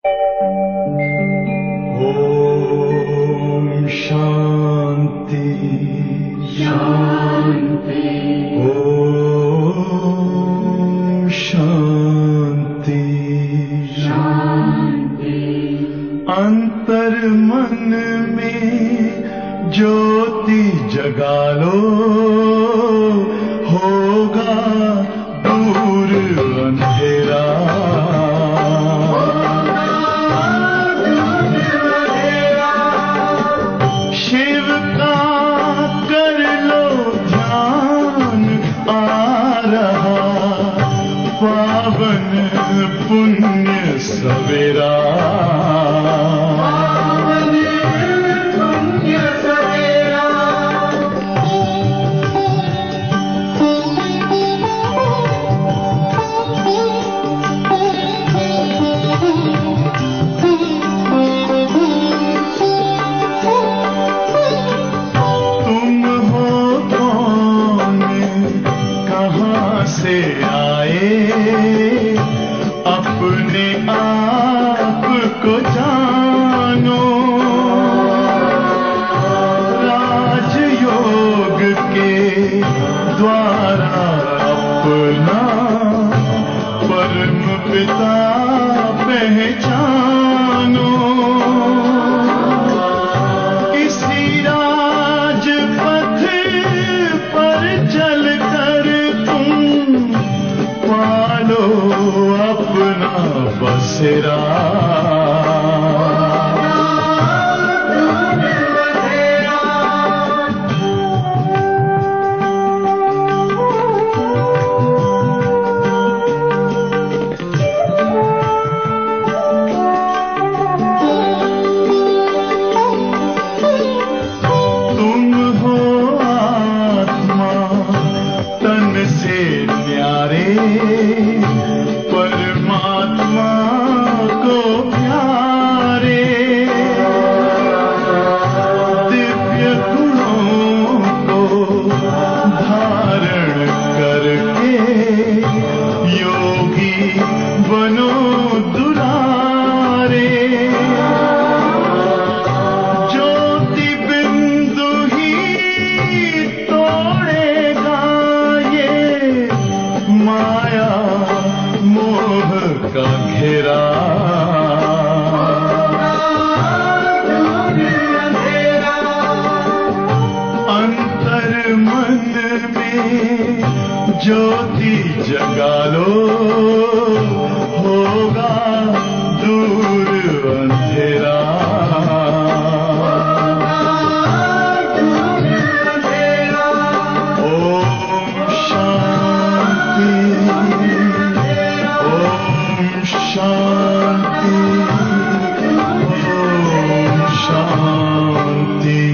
ओम शांति शांति। ओम शांति शांति। अंतर मन में ज्योति जगा लो, होगा दूर अंधेरा। शिव का कर लो ध्यान, आ रहा पावन पुण्य सवेरा। से आए अपने आप को जानो, राजयोग के द्वारा अपना परम पिता पहचानो। इसी राजपथ पर चलकर पालो अपना बसेरा। तुम हो आत्मा तन से न्यारे, परमात्मा को प्यारे। दिव्य गुणों को धारण करके योगी बनो दुलारे। ज्योति बिंदु ही तोड़ेगा ये माया मोह का घेरा। अंतर मन में ज्योति जगा लो, होगा दूर अंधेरा। ओम शांति। ओम शांति।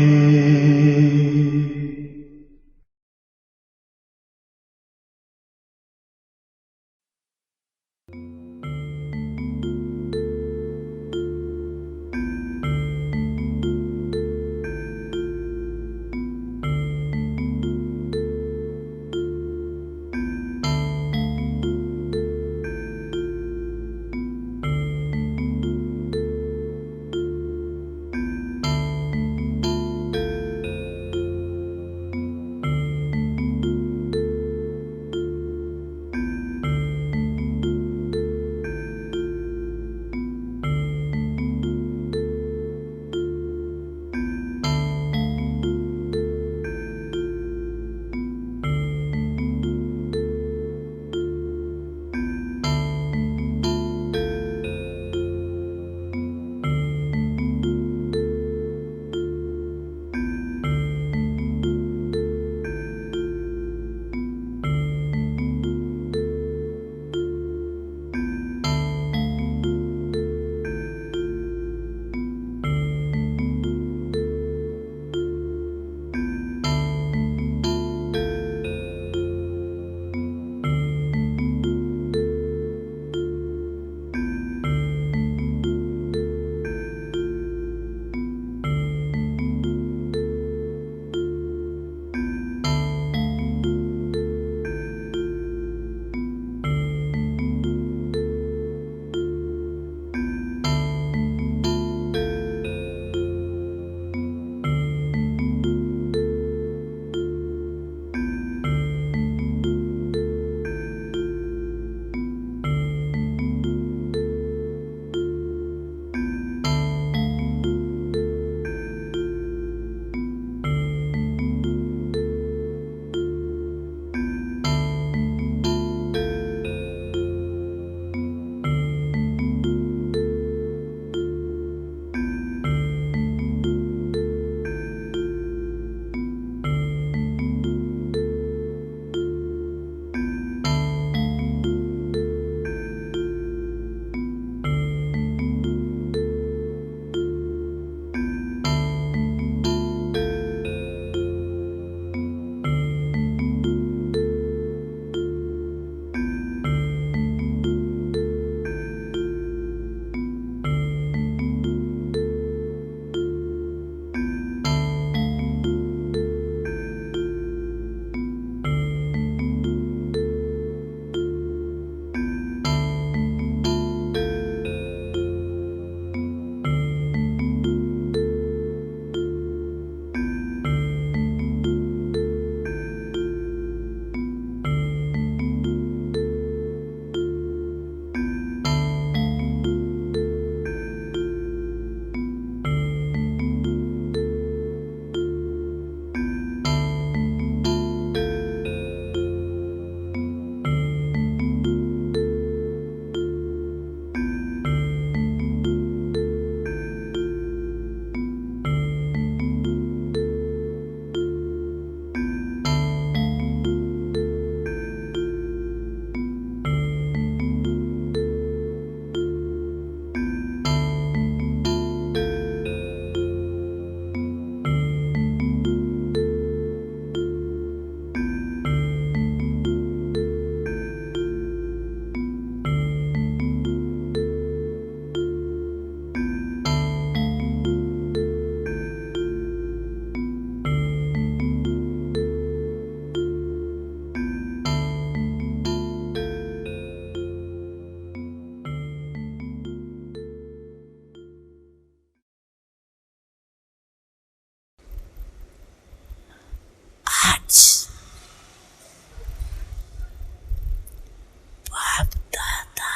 बाप दादा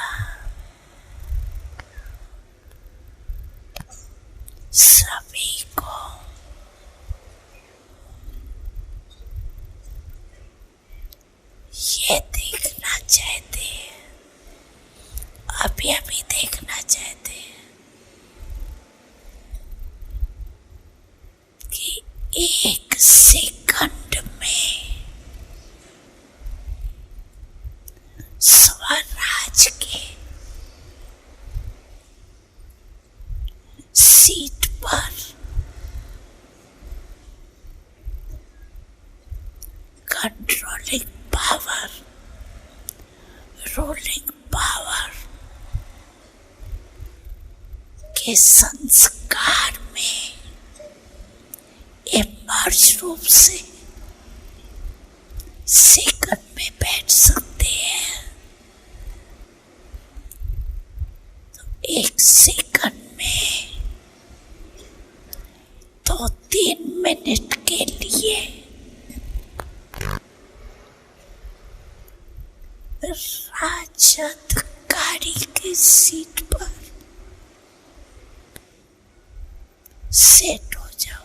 सभी को ये देखना चाहते हैं, अभी अभी देखना चाहते हैं कि एक सेकंड में स्वराज के सीट पर कंट्रोलिंग पावर, रूलिंग पावर के संस्कार में इमर्ज रूप से सेकंड में बैठ सकते हैं। तो एक सेकंड में 2-3 मिनट के लिए राजद गाड़ी की सीट पर सेट हो जाओ।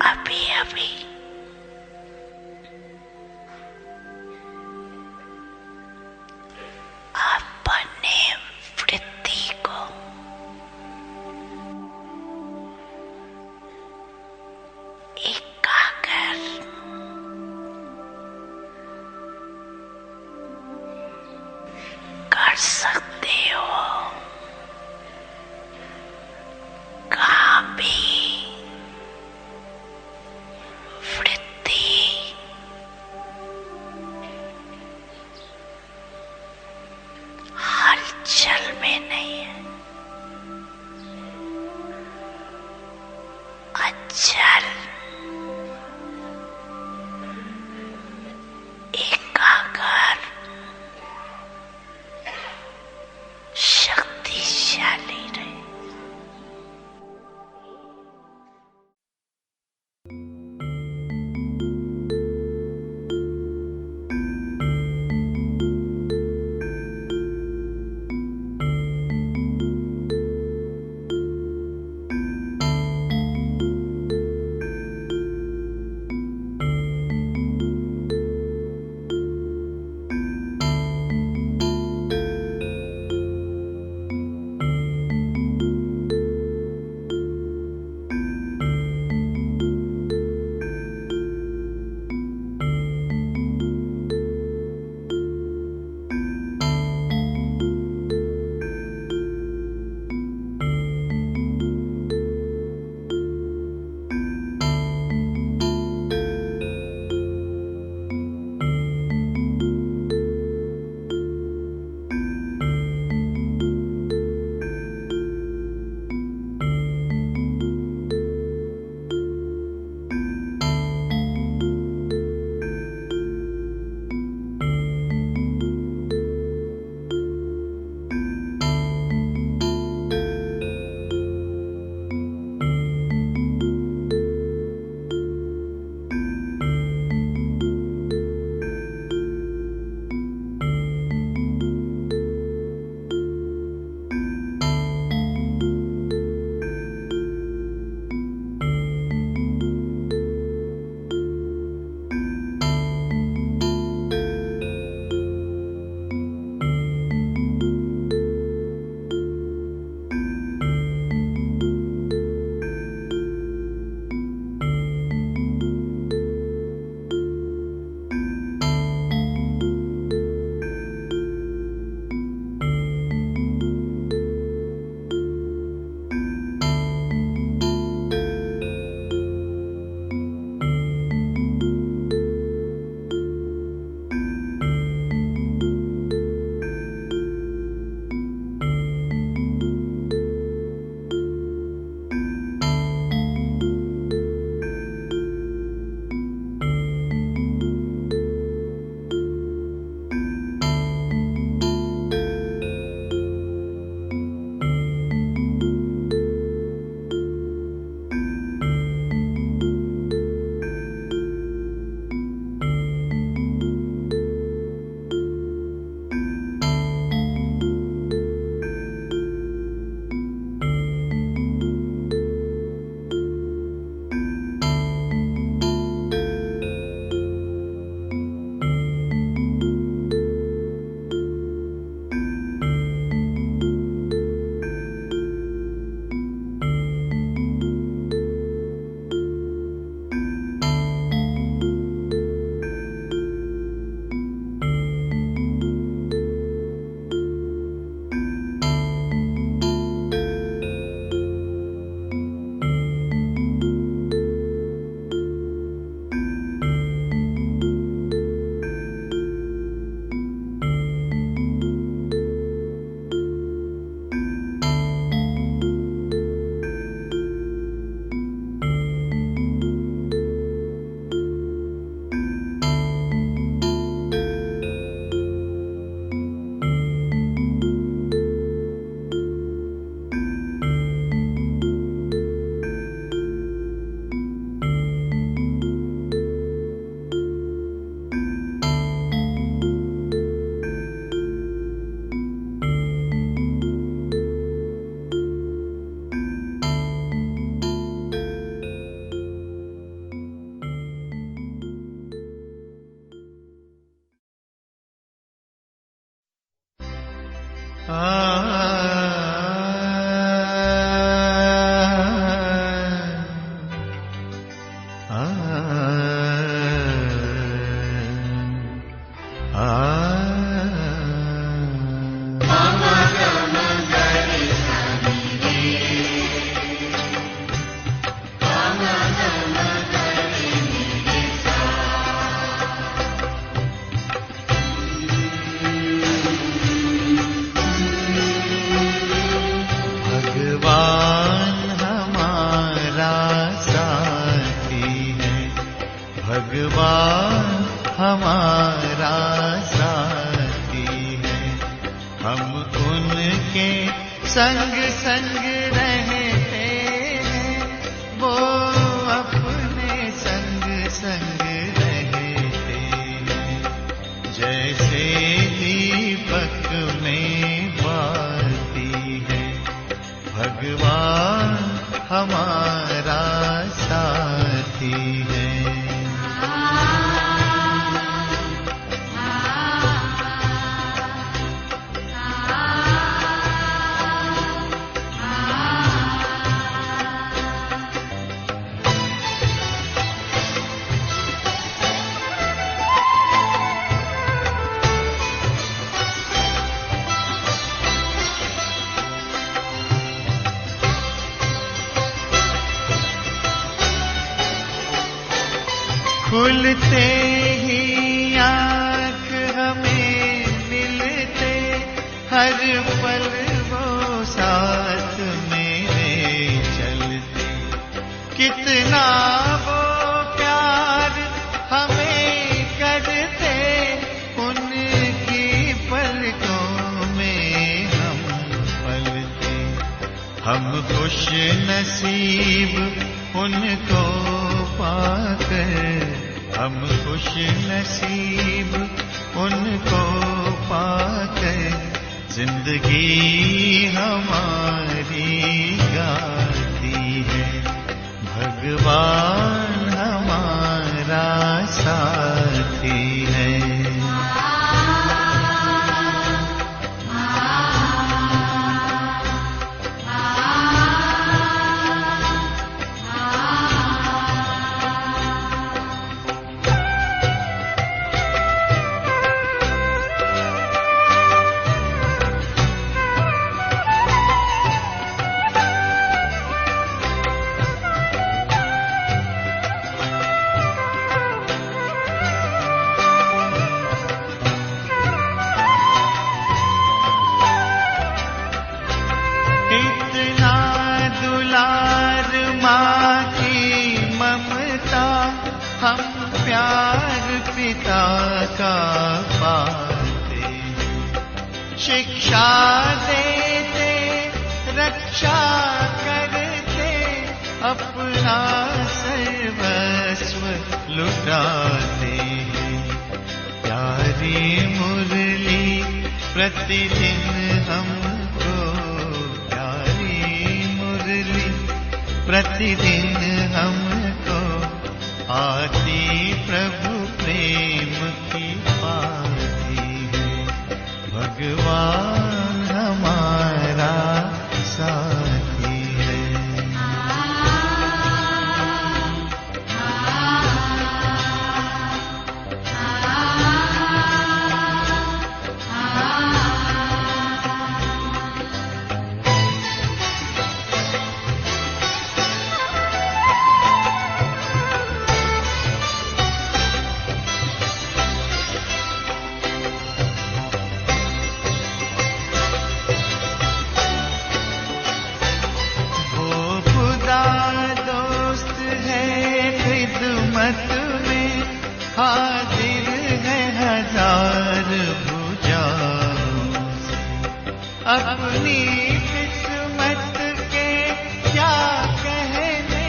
अभी अभी अपने वृत्ति को एकाग्र कर सकते हो। कहाँ भी संग संग रहते हैं, वो अपने संग संग रहते हैं। जैसे दीपक में बाती है, भगवान हमारा साथी है। खुलते ही आँख हमें मिलते, हर पल वो साथ मेरे चलते। कितना वो प्यार हमें करते, उनकी पलकों में हम पलते। हम खुश नसीब उनको पाकर, हम खुश नसीब उनको पाकर, जिंदगी हमारी गाती है। भगवान हमारा साथी है। हम प्यार पिता का पाते हैं। शिक्षा देते, रक्षा करते, अपना सर्वस्व लुटाते हैं। प्यारी मुरली प्रतिदिन हमको, प्यारी मुरली प्रतिदिन हमको आती प्रभु प्रेम की पाती है। भगवान हमारा साथी है। हाजिर है हजार भुजाओं से, अपनी किस्मत के क्या कहने,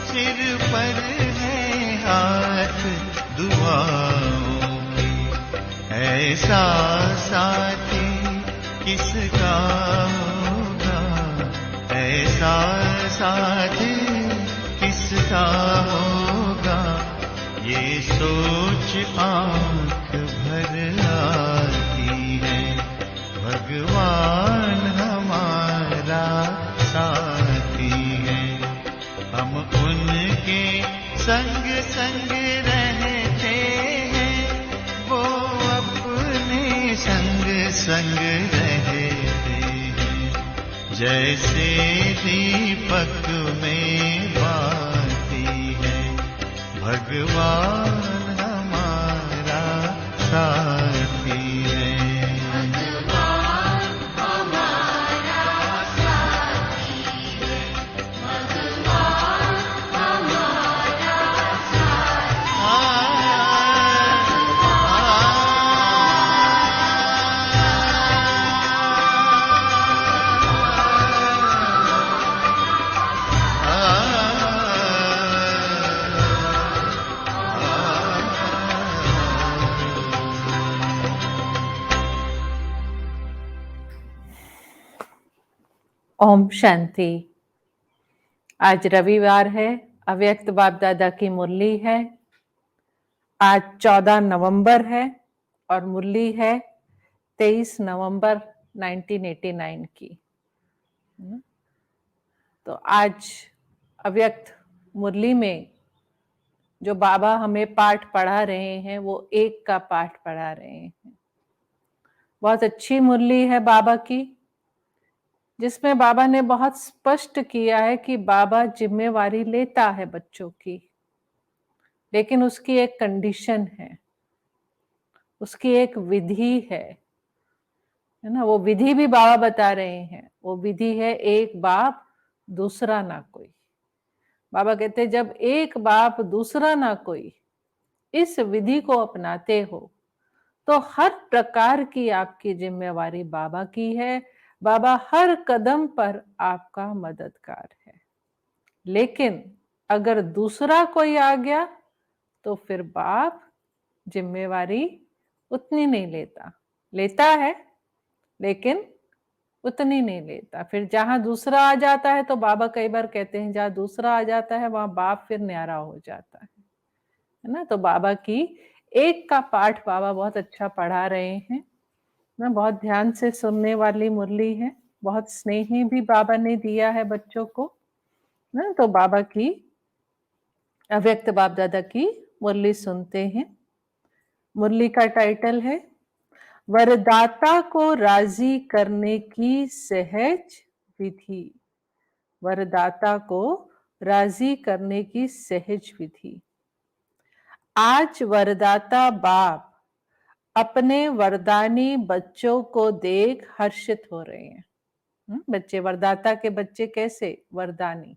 सिर पर है हाथ दुआओं के। ऐसा साथी किसका होगा, ऐसा साथी किसका होगा, ये सोच आँख भर आती है। भगवान हमारा साथी है। हम उनके संग संग रहते हैं, वो अपने संग संग रहते हैं। जैसे दीपक में बाती है, भगवान हमारा साथी है। भगवान हमारा साथी है, भगवान हमारा साथी है। ओम शांति। आज रविवार है, अव्यक्त बाप दादा की मुरली है। आज 14 नवंबर है और मुरली है 23 नवंबर 1989 की। तो आज अव्यक्त मुरली में जो बाबा हमें पाठ पढ़ा रहे हैं वो एक का पाठ पढ़ा रहे हैं। बहुत अच्छी मुरली है बाबा की, जिसमें बाबा ने बहुत स्पष्ट किया है कि बाबा जिम्मेवारी लेता है बच्चों की, लेकिन उसकी एक कंडीशन है, उसकी एक विधि है ना। वो विधि भी बाबा बता रहे हैं। वो विधि है एक बाप दूसरा ना कोई। बाबा कहते हैं जब एक बाप दूसरा ना कोई इस विधि को अपनाते हो तो हर प्रकार की आपकी जिम्मेवारी बाबा की है। बाबा हर कदम पर आपका मददगार है। लेकिन अगर दूसरा कोई आ गया तो फिर बाप जिम्मेवारी उतनी नहीं लेता, लेता है लेकिन उतनी नहीं लेता। फिर जहां दूसरा आ जाता है तो बाबा कई बार कहते हैं जहां दूसरा आ जाता है वहां बाप फिर न्यारा हो जाता है ना। तो बाबा की एक का पाठ बाबा बहुत अच्छा पढ़ा रहे हैं ना। बहुत ध्यान से सुनने वाली मुरली है, बहुत स्नेही भी बाबा ने दिया है बच्चों को ना। तो बाबा की अव्यक्त बाप दादा की मुरली सुनते हैं। मुरली का टाइटल है वरदाता को राजी करने की सहज विधि। वरदाता को राजी करने की सहज विधि। आज वरदाता बाप अपने वरदानी बच्चों को देख हर्षित हो रहे हैं। बच्चे, वरदाता के बच्चे कैसे? वरदानी।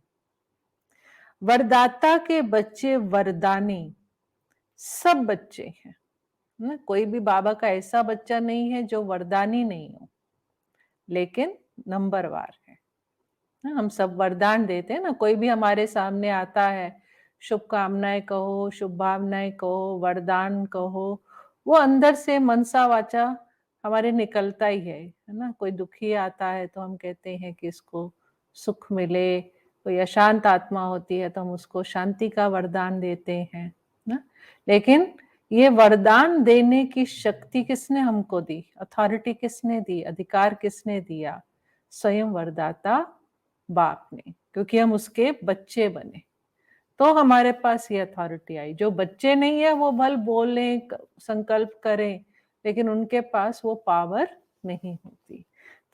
वरदाता के बच्चे वरदानी सब बच्चे हैं ना। कोई भी बाबा का ऐसा बच्चा नहीं है जो वरदानी नहीं हो, लेकिन नंबरवार है ना। हम सब वरदान देते हैं ना। कोई भी हमारे सामने आता है, शुभकामनाएं कहो, शुभ भावनाएं कहो, वरदान कहो, वो अंदर से मनसा वाचा हमारे निकलता ही है ना। कोई दुखी आता है तो हम कहते हैं कि इसको सुख मिले। कोई अशांत आत्मा होती है तो हम उसको शांति का वरदान देते हैं ना। लेकिन ये वरदान देने की शक्ति किसने हमको दी? अथॉरिटी किसने दी? अधिकार किसने दिया? स्वयं वरदाता बाप ने, क्योंकि हम उसके बच्चे बने तो हमारे पास ये अथॉरिटी आई। जो बच्चे नहीं है वो भल बोलें, संकल्प करें, लेकिन उनके पास वो पावर नहीं होती।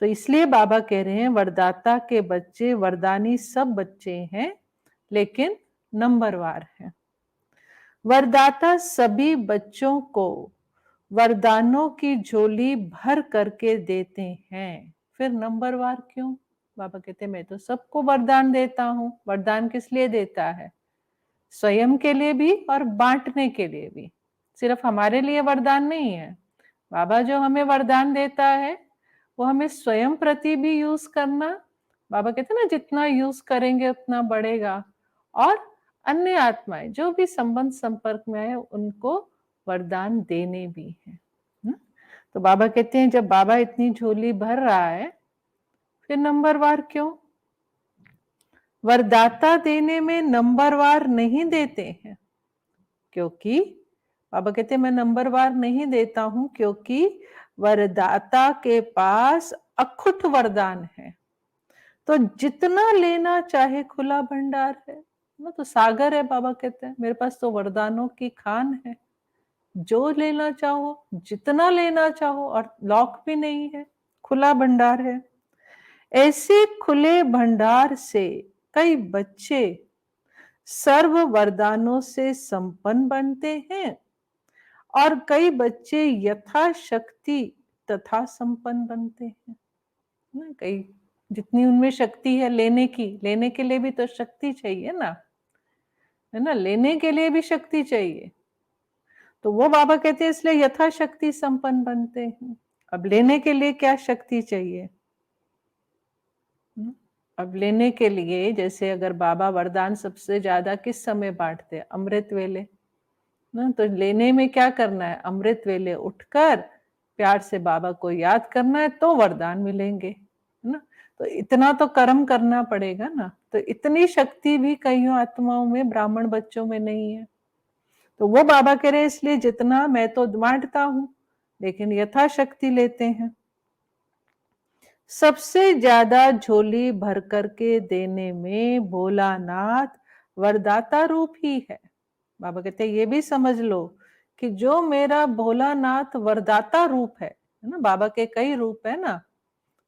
तो इसलिए बाबा कह रहे हैं वरदाता के बच्चे वरदानी सब बच्चे हैं, लेकिन नंबरवार है। वरदाता सभी बच्चों को वरदानों की झोली भर करके देते हैं। फिर नंबरवार क्यों? बाबा कहते हैं मैं तो सबको वरदान देता हूं। वरदान किस लिए देता है? स्वयं के लिए भी और बांटने के लिए भी। सिर्फ हमारे लिए वरदान नहीं है। बाबा जो हमें वरदान देता है वो हमें स्वयं प्रति भी यूज करना। बाबा कहते हैं ना जितना यूज करेंगे उतना बढ़ेगा। और अन्य आत्माएं जो भी संबंध संपर्क में आए उनको वरदान देने भी है। तो बाबा कहते हैं जब बाबा इतनी झोली भर रहा है फिर नंबरवार क्यों? वरदाता देने में नंबरवार नहीं देते हैं, क्योंकि बाबा कहते हैं मैं नंबरवार नहीं देता हूं क्योंकि वरदाता के पास अखुट वरदान है। तो जितना लेना चाहे खुला भंडार है ना। तो सागर है। बाबा कहते हैं मेरे पास तो वरदानों की खान है, जो लेना चाहो जितना लेना चाहो, और लॉक भी नहीं है, खुला भंडार है। ऐसे खुले भंडार से कई बच्चे सर्व वरदानों से संपन्न बनते हैं और कई बच्चे यथाशक्ति तथा संपन्न बनते हैं ना। कई जितनी उनमें शक्ति है लेने की, लेने के लिए भी तो शक्ति चाहिए ना, है ना। लेने के लिए भी शक्ति चाहिए। तो वो बाबा कहते हैं इसलिए यथाशक्ति संपन्न बनते हैं। अब लेने के लिए क्या शक्ति चाहिए? अब लेने के लिए जैसे अगर बाबा वरदान सबसे ज्यादा किस समय बांटते हैं? अमृत वेले ना। तो लेने में क्या करना है? अमृत वेले उठकर प्यार से बाबा को याद करना है तो वरदान मिलेंगे है ना? तो इतना तो कर्म करना पड़ेगा ना, तो इतनी शक्ति भी कईयों आत्माओं में, ब्राह्मण बच्चों में नहीं है। तो वो बाबा कह रहे हैं इसलिए जितना मैं तो बांटता हूं, लेकिन यथाशक्ति लेते हैं। सबसे ज्यादा झोली भर करके देने में भोलानाथ वरदाता रूप ही है। बाबा कहते हैं ये भी समझ लो कि जो मेरा भोलानाथ वरदाता रूप है ना, बाबा के कई रूप है ना,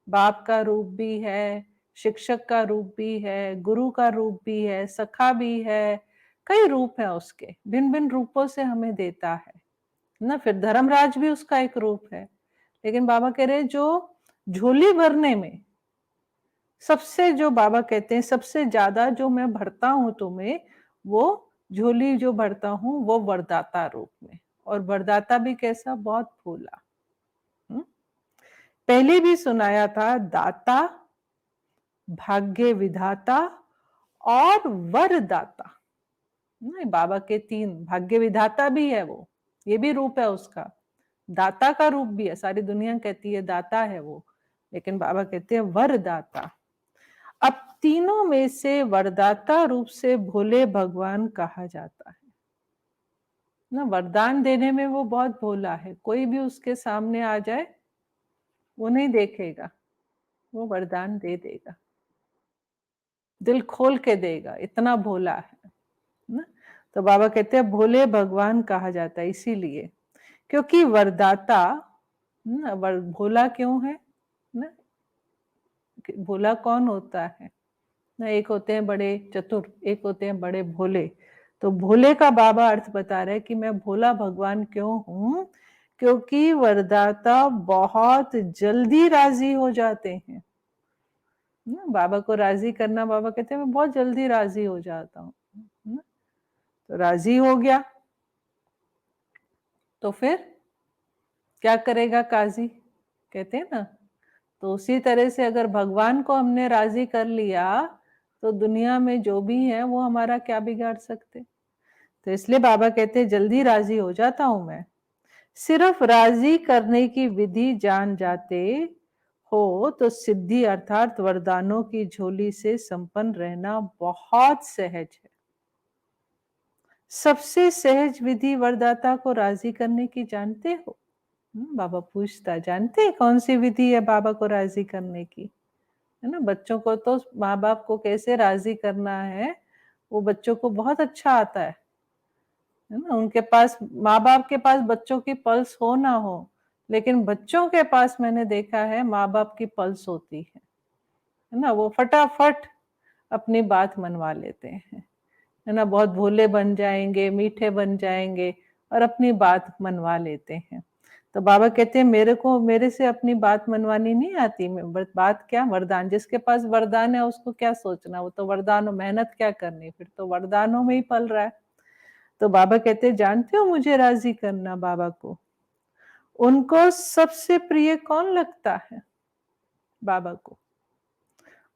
बाप का रूप भी है, शिक्षक का रूप भी है, गुरु का रूप भी है, सखा भी है, कई रूप है उसके, भिन्न भिन्न रूपों से हमें देता है ना। फिर धर्मराज भी उसका एक रूप है। लेकिन बाबा कह रहे जो झोली भरने में सबसे, जो बाबा कहते हैं सबसे ज्यादा जो मैं भरता हूं तुम्हें, वो झोली जो भरता हूं वो वरदाता रूप में। और वरदाता भी कैसा, बहुत भोला। पहले भी सुनाया था, दाता, भाग्य विधाता और वरदाता। नहीं, बाबा के तीन, भाग्य विधाता भी है वो, ये भी रूप है उसका, दाता का रूप भी है। सारी दुनिया कहती है दाता है वो, लेकिन बाबा कहते हैं वरदाता। अब तीनों में से वरदाता रूप से भोले भगवान कहा जाता है ना। वरदान देने में वो बहुत भोला है, कोई भी उसके सामने आ जाए वो नहीं देखेगा, वो वरदान दे देगा, दिल खोल के देगा, इतना भोला है ना। तो बाबा कहते हैं भोले भगवान कहा जाता है इसीलिए, क्योंकि वरदाता ना, भोला क्यों है ना। भोला कौन होता है ना, एक होते हैं बड़े चतुर, एक होते हैं बड़े भोले। तो भोले का बाबा अर्थ बता रहे हैं कि मैं भोला भगवान क्यों हूं, क्योंकि वरदाता बहुत जल्दी राजी हो जाते हैं ना। बाबा को राजी करना, बाबा कहते हैं मैं बहुत जल्दी राजी हो जाता हूँ ना। तो राजी हो गया तो फिर क्या करेगा काजी, कहते हैं ना। तो उसी तरह से अगर भगवान को हमने राजी कर लिया तो दुनिया में जो भी है वो हमारा क्या बिगाड़ सकते। तो इसलिए बाबा कहते हैं जल्दी राजी हो जाता हूं मैं। सिर्फ राजी करने की विधि जान जाते हो तो सिद्धि अर्थात वरदानों की झोली से संपन्न रहना बहुत सहज है। सबसे सहज विधि वरदाता को राजी करने की जानते हो? बाबा पूछता, जानते हैं कौन सी विधि है बाबा को राजी करने की, है ना। बच्चों को तो माँ बाप को कैसे राजी करना है वो बच्चों को बहुत अच्छा आता है ना। उनके पास, माँ बाप के पास बच्चों की पल्स हो ना हो, लेकिन बच्चों के पास मैंने देखा है माँ बाप की पल्स होती है ना। वो फटाफट अपनी बात मनवा लेते हैं, है ना। बहुत भोले बन जाएंगे, मीठे बन जाएंगे और अपनी बात मनवा लेते हैं। तो बाबा कहते हैं मेरे को, मेरे से अपनी बात मनवानी नहीं आती। बात क्या, वरदान, जिसके पास वरदान है उसको क्या सोचना, वो तो वरदान, मेहनत क्या करनी, फिर तो वरदानों में ही पल रहा है। तो बाबा कहते हैं जानते हो मुझे राजी करना, बाबा को, उनको सबसे प्रिय कौन लगता है बाबा को?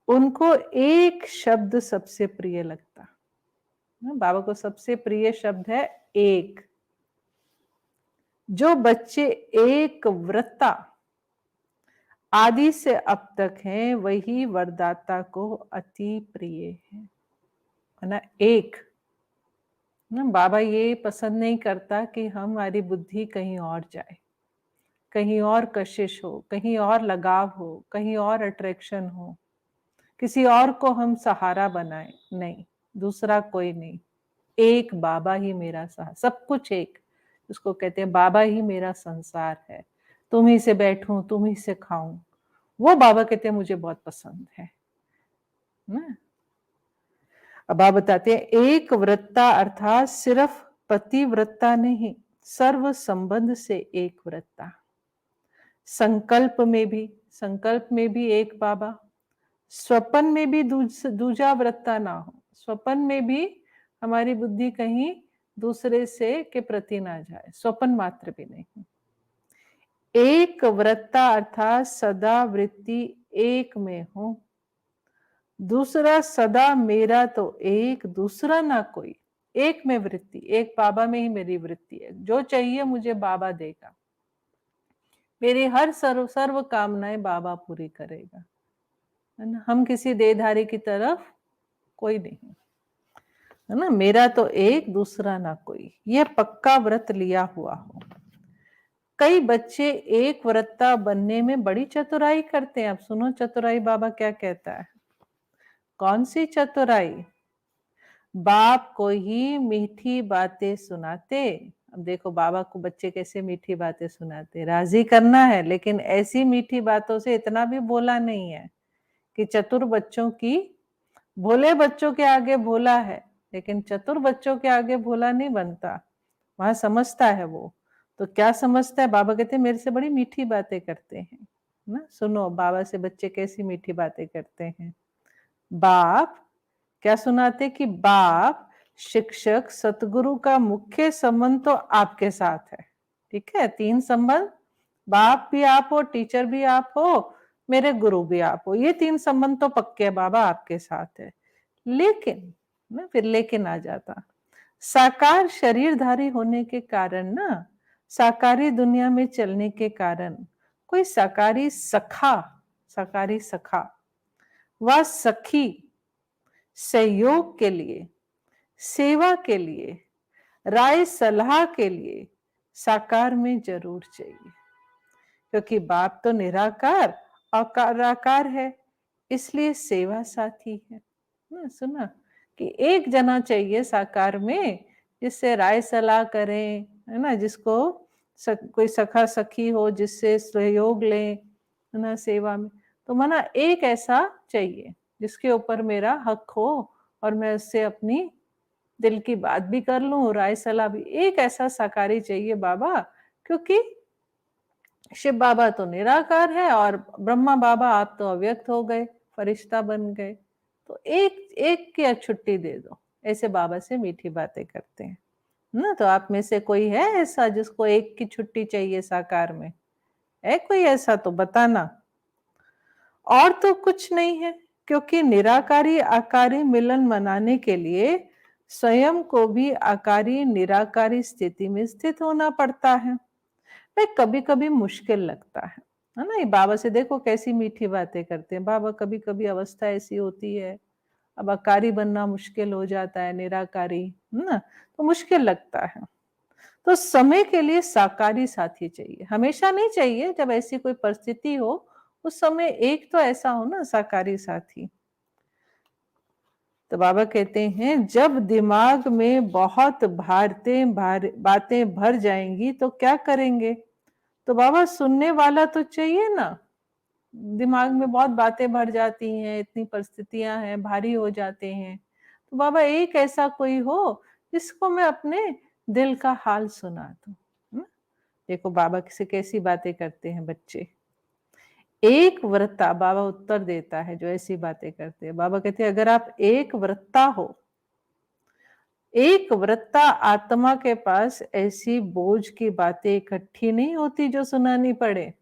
उनको एक शब्द सबसे प्रिय लगता है। बाबा को सबसे प्रिय शब्द है एक। जो बच्चे एक व्रता आदि से अब तक हैं वही वरदाता को अति प्रिय है ना। एक ना, बाबा ये पसंद नहीं करता कि हमारी बुद्धि कहीं और जाए, कहीं और कशिश हो, कहीं और लगाव हो, कहीं और अट्रैक्शन हो, किसी और को हम सहारा बनाए, नहीं, दूसरा कोई नहीं, एक बाबा ही मेरा सहारा, सब कुछ एक। उसको कहते हैं बाबा ही मेरा संसार है, तुम ही से बैठूं, तुम ही से खाऊं, वो बाबा कहते हैं मुझे बहुत पसंद है ना। अब बाबा बताते हैं एक व्रता अर्थात सिर्फ पतिव्रता नहीं, सर्व संबंध से एक व्रता। संकल्प में भी, संकल्प में भी एक बाबा, स्वपन में भी दूजा व्रता ना हो, स्वपन में भी हमारी बुद्धि कहीं दूसरे से के प्रति ना जाए, स्वपन मात्र भी नहीं। एक व्रता अर्थात सदा वृत्ति एक में हो, दूसरा सदा मेरा तो एक, दूसरा ना कोई, एक में वृत्ति, एक बाबा में ही मेरी वृत्ति है, जो चाहिए मुझे बाबा देगा, मेरी हर सर्व कामनाएं बाबा पूरी करेगा है ना। हम किसी देहधारी की तरफ कोई नहीं, है ना। मेरा तो एक, दूसरा ना कोई, ये पक्का व्रत लिया हुआ हो। कई बच्चे एक व्रता बनने में बड़ी चतुराई करते हैं। अब सुनो चतुराई बाबा क्या कहता है। कौन सी चतुराई? बाप को ही मीठी बातें सुनाते। अब देखो बाबा को बच्चे कैसे मीठी बातें सुनाते। राजी करना है, लेकिन ऐसी मीठी बातों से इतना भी भोला नहीं है कि चतुर बच्चों की, भोले बच्चों के आगे भोला है, लेकिन चतुर बच्चों के आगे भोला नहीं बनता। वहां समझता है वो। तो क्या समझता है? बाबा कहते हैं मेरे से बड़ी मीठी बातें करते हैं ना। सुनो बाबा से बच्चे कैसी मीठी बातें करते हैं। बाप क्या सुनाते कि बाप, शिक्षक, सतगुरु का मुख्य संबंध तो आपके साथ है। ठीक है, 3 संबंध, बाप भी आप हो, टीचर भी आप हो, मेरे गुरु भी आप हो, ये 3 संबंध तो पक्के है, बाबा आपके साथ है। लेकिन ना, फिर लेकिन आ जाता, साकार शरीरधारी होने के कारण ना, साकारी दुनिया में चलने के कारण कोई साकारी सखा व सखी सहयोग के लिए, सेवा के लिए, राय सलाह के लिए साकार में जरूर चाहिए। क्योंकि बाप तो निराकार अकाराकार है, इसलिए सेवा साथी है ना। सुना कि एक जना चाहिए साकार में, जिससे राय सलाह करें, है ना, जिसको कोई सखा सखी हो, जिससे सहयोग लें, है ना, सेवा में। तो माना एक ऐसा चाहिए जिसके ऊपर मेरा हक हो और मैं उससे अपनी दिल की बात भी कर लूं, राय सलाह भी। एक ऐसा साकारी चाहिए बाबा, क्योंकि शिव बाबा तो निराकार है और ब्रह्मा बाबा आप तो अव्यक्त हो गए, फरिश्ता बन गए। तो एक एक की छुट्टी दे दो, ऐसे बाबा से मीठी बातें करते हैं ना। तो आप में से कोई है ऐसा जिसको एक की छुट्टी चाहिए साकार में? है कोई ऐसा? तो बताना। और तो कुछ नहीं है, क्योंकि निराकारी आकारी मिलन मनाने के लिए स्वयं को भी आकारी निराकारी स्थिति में स्थित होना पड़ता है। भाई कभी कभी मुश्किल लगता है ना। ये बाबा से देखो कैसी मीठी बातें करते हैं बाबा। कभी कभी अवस्था ऐसी होती है, अब आकारी बनना मुश्किल हो जाता है, निराकारी, है ना, तो मुश्किल लगता है। तो समय के लिए साकारी साथी चाहिए, हमेशा नहीं चाहिए। जब ऐसी कोई परिस्थिति हो उस समय एक तो ऐसा हो ना साकारी साथी। तो बाबा कहते हैं जब दिमाग में बहुत बातें भर जाएंगी तो क्या करेंगे? तो बाबा सुनने वाला तो चाहिए ना। दिमाग में बहुत बातें भर जाती हैं, इतनी परिस्थितियां हैं, भारी हो जाते हैं। तो बाबा एक ऐसा कोई हो जिसको मैं अपने दिल का हाल सुना दूं, है ना? देखो बाबा से कैसी बातें करते हैं बच्चे। एक व्रता, बाबा उत्तर देता है जो ऐसी बातें करते हैं। बाबा कहते हैं अगर आप एक व्रता हो, एक व्रता आत्मा के पास ऐसी बोझ की बातें इकट्ठी नहीं होती जो सुनानी पड़े।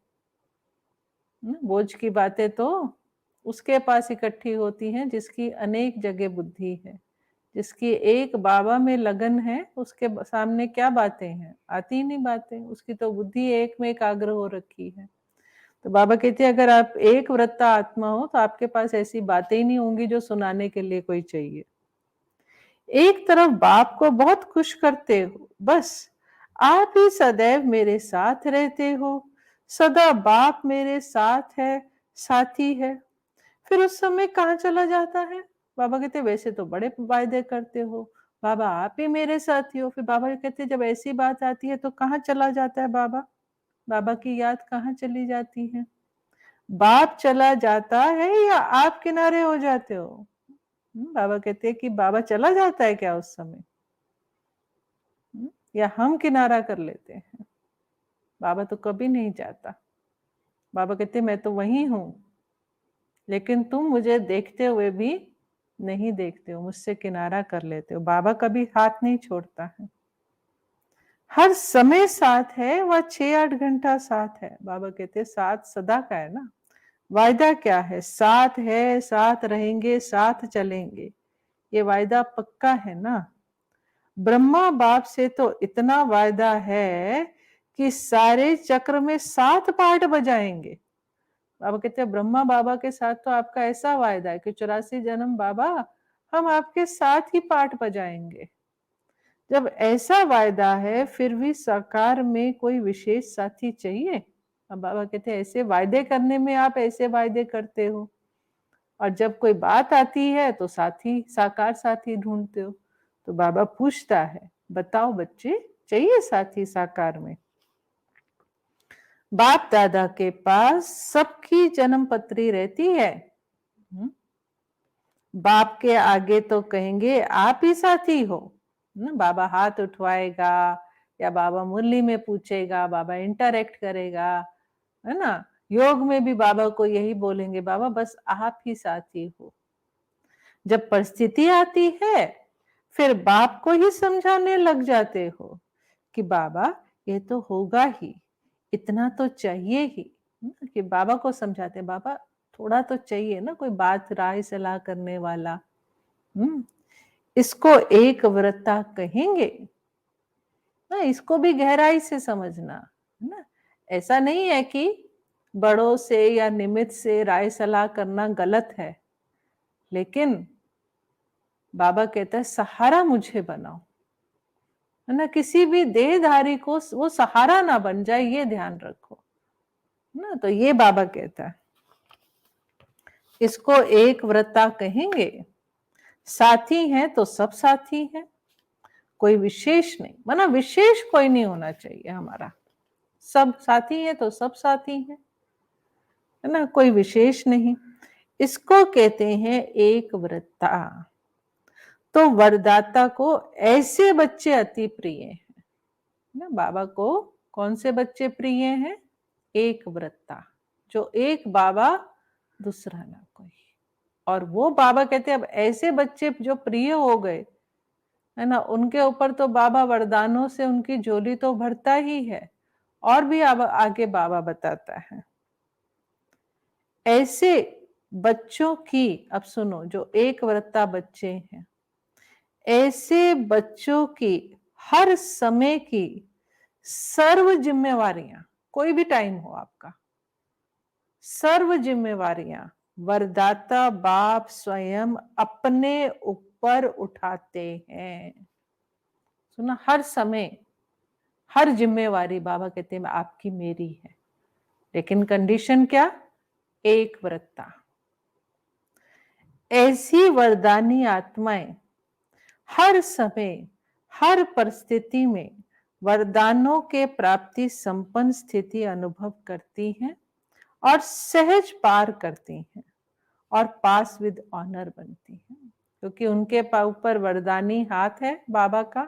बोझ की बातें तो उसके पास इकट्ठी होती हैं जिसकी अनेक जगह बुद्धि है, जिसकी एक बाबा में लगन है। उसके सामने क्या बातें हैं? आती नहीं बातें, उसकी तो बुद्धि एक में एकाग्र हो रखी है। तो बाबा कहते हैं अगर आप एक व्रता आत्मा हो तो आपके पास ऐसी बातें ही नहीं होंगी जो सुनाने के लिए कोई चाहिए। एक तरफ बाप को बहुत खुश करते हो, बस आप ही सदैव मेरे साथ रहते हो, सदा बाप मेरे साथ है, साथी है। फिर उस समय कहाँ चला जाता है? बाबा कहते वैसे तो बड़े वायदे करते हो, बाबा आप ही मेरे साथी हो। फिर बाबा कहते जब ऐसी बात आती है तो कहाँ चला जाता है बाबा? बाबा की याद कहाँ चली जाती है? बाप चला जाता है या आप किनारे हो जाते हो? बाबा कहते हैं कि बाबा चला जाता है क्या उस समय, या हम किनारा कर लेते हैं? बाबा तो कभी नहीं जाता। बाबा कहते मैं तो वही हूं, लेकिन तुम मुझे देखते हुए भी नहीं देखते हो, मुझसे किनारा कर लेते हो। बाबा कभी हाथ नहीं छोड़ता है, हर समय साथ है, वह 6-8 घंटा साथ है। बाबा कहते साथ सदा का है ना। वायदा क्या है? साथ है, साथ रहेंगे, साथ चलेंगे, ये वायदा पक्का है ना। ब्रह्मा बाप से तो इतना वायदा है कि सारे चक्र में 7 पार्ट बजाएंगे। बाबा कहते हैं ब्रह्मा बाबा के साथ तो आपका ऐसा वायदा है कि 84 जन्म बाबा हम आपके साथ ही पाठ बजाएंगे। जब ऐसा वायदा है फिर भी साकार में कोई विशेष साथी चाहिए। अब बाबा कहते हैं ऐसे वायदे करने में आप ऐसे वायदे करते हो, और जब कोई बात आती है तो साथी, साकार साथी ढूंढते हो। तो बाबा पूछता है बताओ बच्चे, चाहिए साथी साकार में? बाप दादा के पास सबकी जन्म पत्री रहती है। बाप के आगे तो कहेंगे आप ही साथी हो ना, बाबा हाथ उठवाएगा या बाबा मुरली में पूछेगा, बाबा इंटरेक्ट करेगा, है ना। योग में भी बाबा को यही बोलेंगे बाबा बस आप ही साथी हो। जब परिस्थिति आती है फिर बाप को ही समझाने लग जाते हो कि बाबा ये तो होगा ही, इतना तो चाहिए ही ना, कि बाबा को समझाते बाबा थोड़ा तो चाहिए ना, कोई बात राय सलाह करने वाला। इसको एक व्रता कहेंगे ना, इसको भी गहराई से समझना है ना। ऐसा नहीं है कि बड़ों से या निमित्त से राय सलाह करना गलत है, लेकिन बाबा कहता है सहारा मुझे बनाओ, है ना। किसी भी देहधारी को वो सहारा ना बन जाए, ये ध्यान रखो ना। तो ये बाबा कहता है इसको एक व्रता कहेंगे। साथी है तो सब साथी है, कोई विशेष नहीं, माना विशेष कोई नहीं होना चाहिए हमारा। सब साथी है तो सब साथी है ना, कोई विशेष नहीं। इसको कहते हैं एक व्रता। तो वरदाता को ऐसे बच्चे अति प्रिय हैं ना। बाबा को कौन से बच्चे प्रिय हैं? एक व्रता, जो एक बाबा दूसरा ना कोई। और वो बाबा कहते हैं अब ऐसे बच्चे जो प्रिय हो गए है ना, उनके ऊपर तो बाबा वरदानों से उनकी झोली तो भरता ही है। और भी अब आगे बाबा बताता है ऐसे बच्चों की, अब सुनो, जो एक व्रता बच्चे हैं, ऐसे बच्चों की हर समय की सर्व जिम्मेवारियां, कोई भी टाइम हो आपका, सर्व जिम्मेवारियां वरदाता बाप स्वयं अपने ऊपर उठाते हैं। सुना, हर समय हर जिम्मेवारी बाबा कहते हैं आपकी मेरी है, लेकिन कंडीशन क्या? एक व्रता। ऐसी वरदानी आत्माएं हर समय हर परिस्थिति में वरदानों के प्राप्ति संपन्न स्थिति अनुभव करती हैं और सहज पार करती हैं और पास विद ऑनर बनती हैं, क्योंकि उनके ऊपर वरदानी हाथ है बाबा का।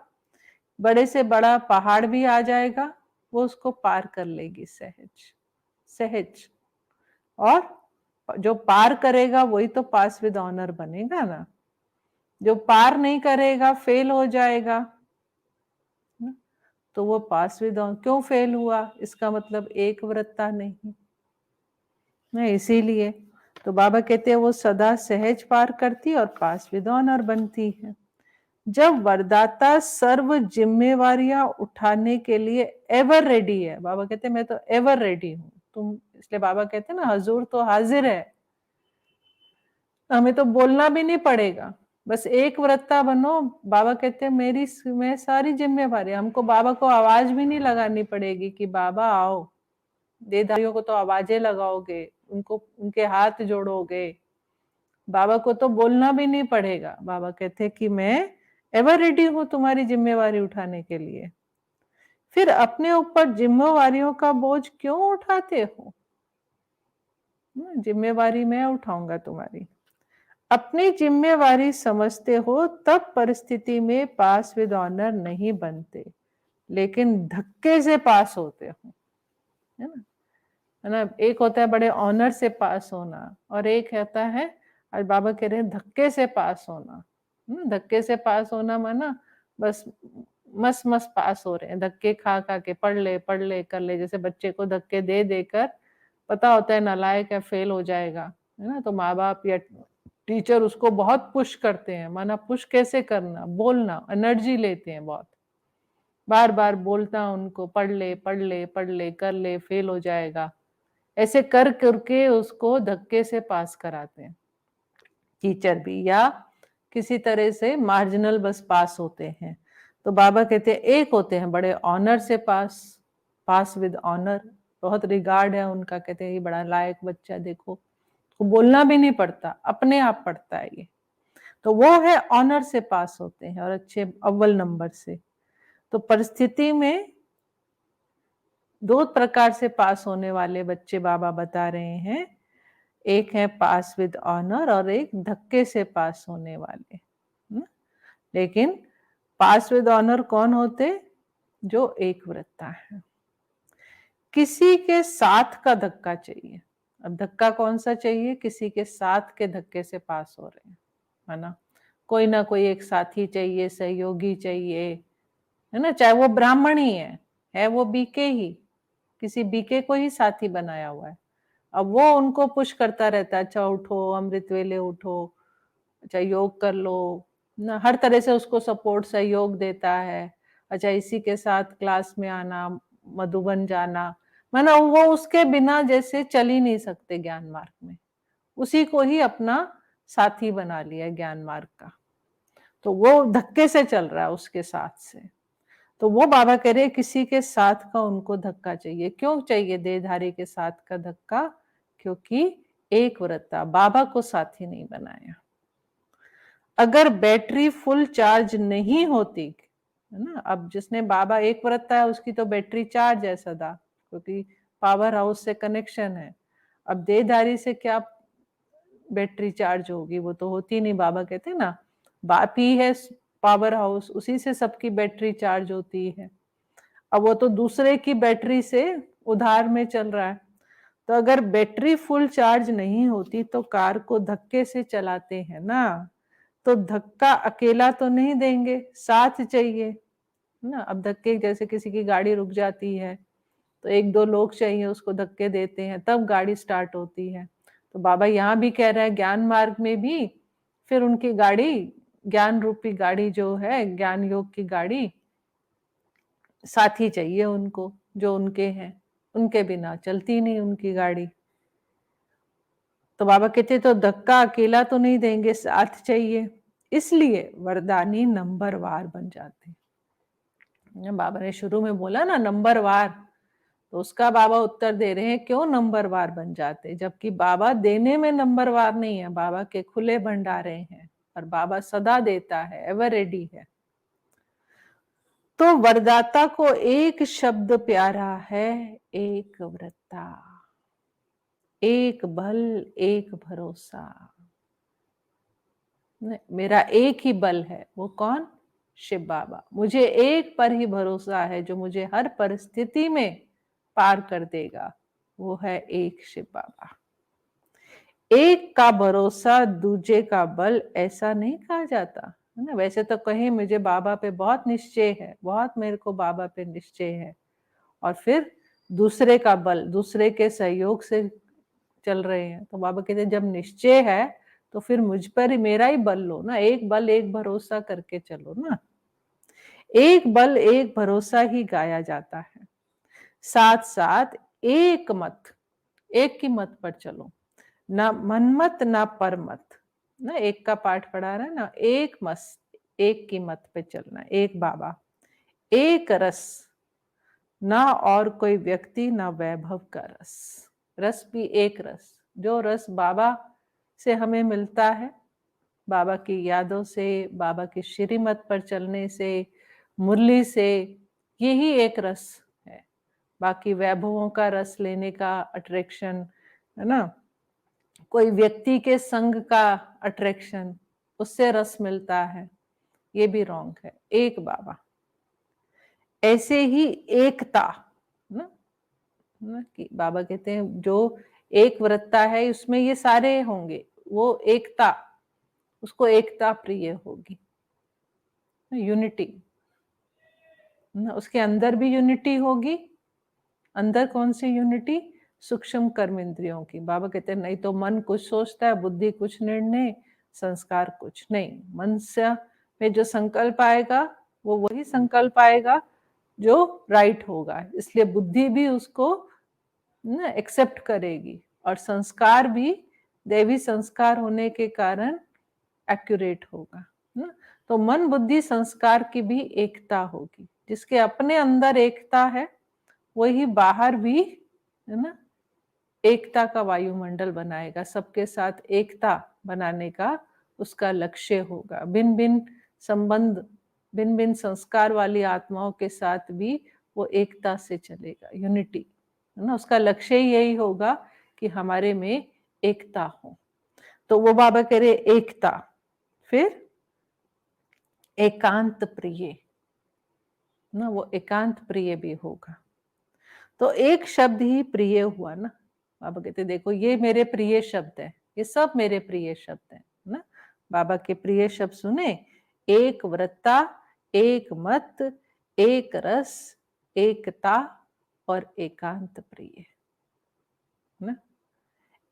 बड़े से बड़ा पहाड़ भी आ जाएगा वो उसको पार कर लेगी सहज सहज। और जो पार करेगा वही तो पास विद ऑनर बनेगा ना। जो पार नहीं करेगा फेल हो जाएगा, तो वो पास विद ऑनर क्यों फेल हुआ? इसका मतलब एक व्रता नहीं ना। इसीलिए तो बाबा कहते हैं वो सदा सहज पार करती और पास विद ऑनर बनती है। जब वरदाता सर्व जिम्मेवारियां उठाने के लिए एवर रेडी है, बाबा कहते हैं मैं तो एवर रेडी हूं तुम, इसलिए बाबा कहते हैं ना हजूर तो हाजिर है, हमें तो बोलना भी नहीं पड़ेगा, बस एक व्रता बनो। बाबा कहते हैं मेरी मैं सारी जिम्मेवारी, हमको बाबा को आवाज भी नहीं लगानी पड़ेगी कि बाबा आओ। देहधारियों को तो आवाजें लगाओगे, उनको उनके हाथ जोड़ोगे, बाबा को तो बोलना भी नहीं पड़ेगा। बाबा कहते हैं कि मैं एवर रेडी हूं तुम्हारी जिम्मेवारी उठाने के लिए। फिर अपने ऊपर जिम्मेवारियों का बोझ क्यों उठाते हो? जिम्मेवारी मैं उठाऊंगा तुम्हारी। अपनी जिम्मेवारी समझते हो तब परिस्थिति में पास विद ऑनर नहीं बनते, लेकिन धक्के से पास होते हो, है ना। है ना, एक होता है बड़े ऑनर से पास होना और एक होता है आज बाबा कह रहे हैं धक्के से पास होना। धक्के से पास होना माना बस मस्त मस्त पास हो रहे हैं, धक्के खा खा के पढ़ ले कर ले, जैसे बच्चे को धक्के दे देकर पता होता है नालायक है फेल हो जाएगा, है ना। तो माँ बाप या टीचर उसको बहुत पुश करते हैं, माना पुश कैसे करना, बोलना, एनर्जी लेते हैं बहुत, बार बार बोलता उनको पढ़ ले कर ले फेल हो जाएगा, ऐसे कर करके उसको धक्के से पास कराते हैं टीचर भी, या किसी तरह से मार्जिनल बस पास होते हैं। तो बाबा कहते हैं एक होते हैं बड़े ऑनर से पास विद ऑनर, बहुत रिगार्ड है उनका, कहते हैं ये बड़ा लायक बच्चा, देखो उसको बोलना भी नहीं पड़ता, अपने आप पढ़ता है ये। तो वो है ऑनर से पास होते हैं और अच्छे अव्वल नंबर से। तो परिस्थिति में दो प्रकार से पास होने वाले बच्चे बाबा बता रहे हैं, एक है पास विद ऑनर और एक धक्के से पास होने वाले। लेकिन पास विद ऑनर कौन होते? जो एक व्रता है, किसी के साथ का धक्का चाहिए। अब धक्का कौन सा चाहिए? किसी के साथ के धक्के से पास हो रहे हैं, है ना। कोई ना कोई एक साथी चाहिए, सहयोगी चाहिए, है ना, चाहे वो ब्राह्मण ही है वो बीके ही, किसी बीके को ही साथी बनाया हुआ है। अब वो उनको पुश करता रहता है, अच्छा उठो, अमृत वेले उठो, अच्छा योग कर लो ना, हर तरह से उसको सपोर्ट सहयोग देता है। अच्छा इसी के साथ क्लास में आना, मधुबन जाना, माना वो उसके बिना जैसे चल ही नहीं सकते ज्ञान मार्ग में, उसी को ही अपना साथी बना लिया ज्ञान मार्ग का। तो वो धक्के से चल रहा है उसके साथ से। तो वो बाबा कह रहे किसी के साथ का उनको धक्का चाहिए। क्यों चाहिए देहधारी के साथ का धक्का? क्योंकि एक व्रता बाबा को साथी नहीं बनाया। अगर बैटरी फुल चार्ज नहीं होती, है ना, अब जिसने बाबा एक व्रता है उसकी तो बैटरी चार्ज है सदा, क्योंकि पावर हाउस से कनेक्शन है। अब देहधारी से क्या बैटरी चार्ज होगी? वो तो होती नहीं। बाबा कहते ना बाप ही है पावर हाउस, उसी से सबकी बैटरी चार्ज होती है। अब वो तो दूसरे की बैटरी से उधार में चल रहा है। तो अगर बैटरी फुल चार्ज नहीं होती तो कार को धक्के से चलाते हैं ना, तो धक्का अकेला तो नहीं देंगे, साथ चाहिए ना। अब धक्के, जैसे किसी की गाड़ी रुक जाती है तो एक दो लोग चाहिए, उसको धक्के देते हैं तब गाड़ी स्टार्ट होती है। तो बाबा यहाँ भी कह रहा है ज्ञान मार्ग में भी फिर उनकी गाड़ी, ज्ञान रूपी गाड़ी जो है, ज्ञान योग की गाड़ी, साथी चाहिए उनको जो उनके हैं, उनके बिना चलती नहीं उनकी गाड़ी। तो बाबा कहते तो धक्का अकेला तो नहीं देंगे, साथ चाहिए, इसलिए वरदानी नंबरवार बन जाते हैं। बाबा ने शुरू में बोला ना नंबरवार, तो उसका बाबा उत्तर दे रहे हैं क्यों नंबरवार बन जाते, जबकि बाबा देने में नंबरवार नहीं है, बाबा के खुले भंडारे हैं और बाबा सदा देता है, एवर रेडी है। तो वरदाता को एक शब्द प्यारा है, एक व्रता, एक बल, एक भरोसा। मेरा एक ही बल है, वो कौन? शिव बाबा। मुझे एक पर ही भरोसा है जो मुझे हर परिस्थिति में पार कर देगा, वो है एक शिव बाबा। एक का भरोसा दूजे का बल, ऐसा नहीं कहा जाता है ना। वैसे तो कहें मुझे बाबा पे बहुत निश्चय है, बहुत मेरे को बाबा पे निश्चय है, और फिर दूसरे का बल, दूसरे के सहयोग से चल रहे हैं। तो बाबा कहते हैं जब निश्चय है तो फिर मुझ पर ही मेरा ही बल लो ना, एक बल एक भरोसा करके चलो ना। एक बल एक भरोसा ही गाया जाता है, साथ साथ एक मत, एक की मत पर चलो, ना मनमत ना परमत ना। एक का पाठ पढ़ा रहा है ना, एक मत, एक की मत पे चलना, एक बाबा, एक रस, ना और कोई व्यक्ति ना वैभव का रस। रस भी एक रस, जो रस बाबा से हमें मिलता है, बाबा की यादों से, बाबा की श्रीमत पर चलने से, मुरली से, यही एक रस है। बाकी वैभवों का रस लेने का अट्रैक्शन, है ना, कोई व्यक्ति के संग का अट्रैक्शन, उससे रस मिलता है, ये भी रॉन्ग है। एक बाबा, ऐसे ही एकता ना, कि बाबा कहते हैं जो एक व्रता है उसमें ये सारे होंगे, वो एकता, उसको एकता प्रिय होगी, यूनिटी ना, उसके अंदर भी यूनिटी होगी। अंदर कौन सी यूनिटी? सूक्ष्म कर्म इंद्रियों की। बाबा कहते हैं नहीं तो मन कुछ सोचता है, बुद्धि कुछ निर्णय, संस्कार कुछ नहीं। मन से में जो संकल्प आएगा वो वही संकल्प आएगा जो राइट होगा, इसलिए बुद्धि भी उसको ना एक्सेप्ट करेगी, और संस्कार भी दैवी संस्कार होने के कारण एक्यूरेट होगा ना। तो मन बुद्धि संस्कार की भी एकता होगी। जिसके अपने अंदर एकता है वही बाहर भी, है ना, एकता का वायुमंडल बनाएगा। सबके साथ एकता बनाने का उसका लक्ष्य होगा। भिन्न भिन्न संबंध, भिन्न भिन्न संस्कार वाली आत्माओं के साथ भी वो एकता से चलेगा, यूनिटी, है ना। उसका लक्ष्य ही यही होगा कि हमारे में एकता हो। तो वो बाबा कह रहे एकता, फिर एकांत प्रिय ना, वो एकांत प्रिय भी होगा। तो एक शब्द ही प्रिय हुआ ना। बाबा कहते देखो ये मेरे प्रिय शब्द है, ये सब मेरे प्रिय शब्द है ना। बाबा के प्रिय शब्द सुने, एक व्रता, एक मत, एक रस, एकता और एकांत प्रिय ना।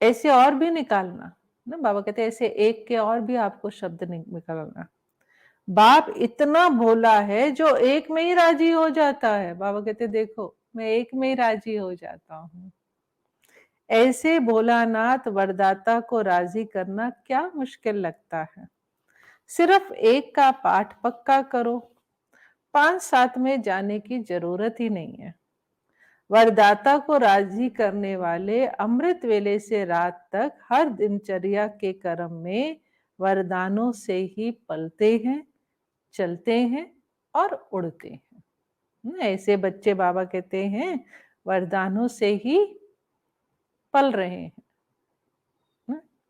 ऐसे और भी निकालना ना। बाबा कहते ऐसे एक के और भी आपको शब्द निकालना। बाप इतना भोला है जो एक में ही राजी हो जाता है। बाबा कहते देखो मैं एक में ही राजी हो जाता हूँ। ऐसे भोलानाथ वरदाता को राजी करना क्या मुश्किल लगता है। सिर्फ एक का पाठ पक्का करो, 5-7 में जाने की जरूरत ही नहीं है। वरदाता को राजी करने वाले अमृत वेले से रात तक हर दिनचर्या के क्रम में वरदानों से ही पलते हैं, चलते हैं और उड़ते हैं। ऐसे बच्चे बाबा कहते हैं वरदानों से ही पल रहे हैं,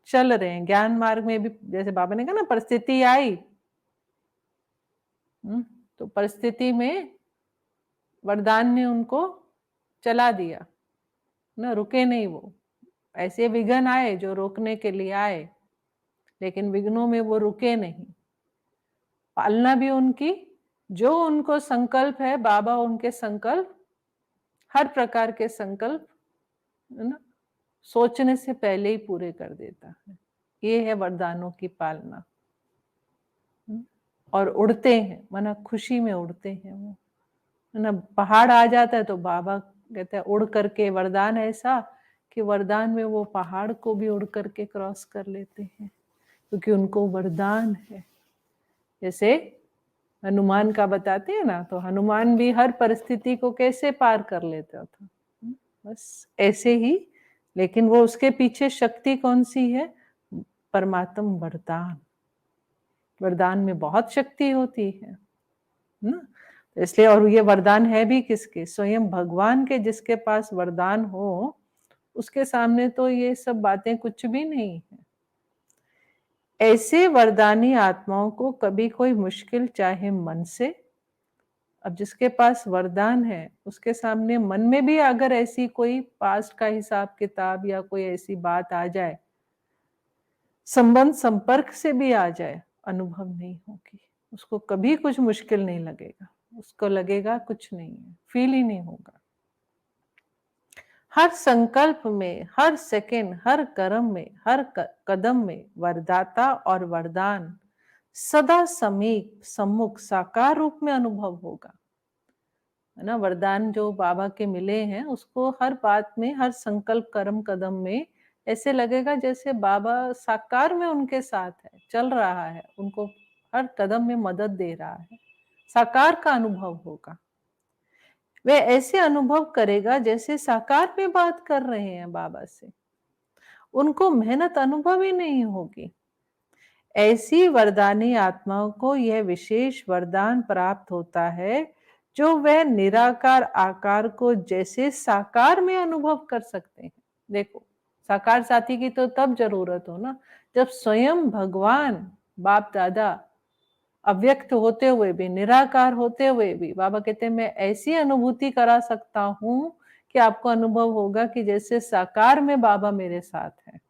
चल रहे हैं। ज्ञान मार्ग में भी जैसे बाबा ने कहा ना, परिस्थिति आई, तो परिस्थिति में वरदान ने उनको चला दिया ना, रुके नहीं वो। ऐसे विघ्न आए जो रोकने के लिए आए, लेकिन विघ्नों में वो रुके नहीं। पालना भी उनकी, जो उनको संकल्प है, बाबा उनके संकल्प, हर प्रकार के संकल्प, है ना, सोचने से पहले ही पूरे कर देता है। ये है वरदानों की पालना। और उड़ते हैं, माना खुशी में उड़ते हैं वो, है ना। पहाड़ आ जाता है तो बाबा कहते हैं उड़ करके, वरदान ऐसा कि वरदान में वो पहाड़ को भी उड़ करके क्रॉस कर लेते हैं, क्योंकि उनको वरदान है। जैसे हनुमान का बताते हैं ना, तो हनुमान भी हर परिस्थिति को कैसे पार कर लेता था, बस ऐसे ही। लेकिन वो उसके पीछे शक्ति कौन सी है, परमात्म वरदान। वरदान में बहुत शक्ति होती है ना, इसलिए। और ये वरदान है भी किसके, स्वयं भगवान के। जिसके पास वरदान हो उसके सामने तो ये सब बातें कुछ भी नहीं है। ऐसे वरदानी आत्माओं को कभी कोई मुश्किल चाहे मन से, अब जिसके पास वरदान है उसके सामने मन में भी अगर ऐसी कोई पास्ट का हिसाब किताब या कोई ऐसी बात आ जाए, संबंध संपर्क से भी आ जाए, अनुभव नहीं होगी। उसको कभी कुछ मुश्किल नहीं लगेगा, उसको लगेगा कुछ नहीं है, फील ही नहीं होगा। हर संकल्प में, हर सेकंड, हर कर्म में, हर कदम में वरदाता और वरदान सदा समीप, सम्मुख, साकार रूप में अनुभव होगा, है ना। वरदान जो बाबा के मिले हैं उसको हर बात में, हर संकल्प, कर्म, कदम में ऐसे लगेगा जैसे बाबा साकार में उनके साथ है, चल रहा है, उनको हर कदम में मदद दे रहा है। साकार का अनुभव होगा। वे ऐसे अनुभव करेगा जैसे साकार में बात कर रहे हैं बाबा से। उनको मेहनत अनुभव ही नहीं होगी। ऐसी वरदानी आत्माओं को यह विशेष वरदान प्राप्त होता है जो वह निराकार आकार को जैसे साकार में अनुभव कर सकते हैं। देखो, साकार साथी की तो तब जरूरत हो ना, जब स्वयं भगवान बाप दादा अव्यक्त होते हुए भी, निराकार होते हुए भी, बाबा कहते हैं मैं ऐसी अनुभूति करा सकता हूं कि आपको अनुभव होगा कि जैसे साकार में बाबा मेरे साथ है।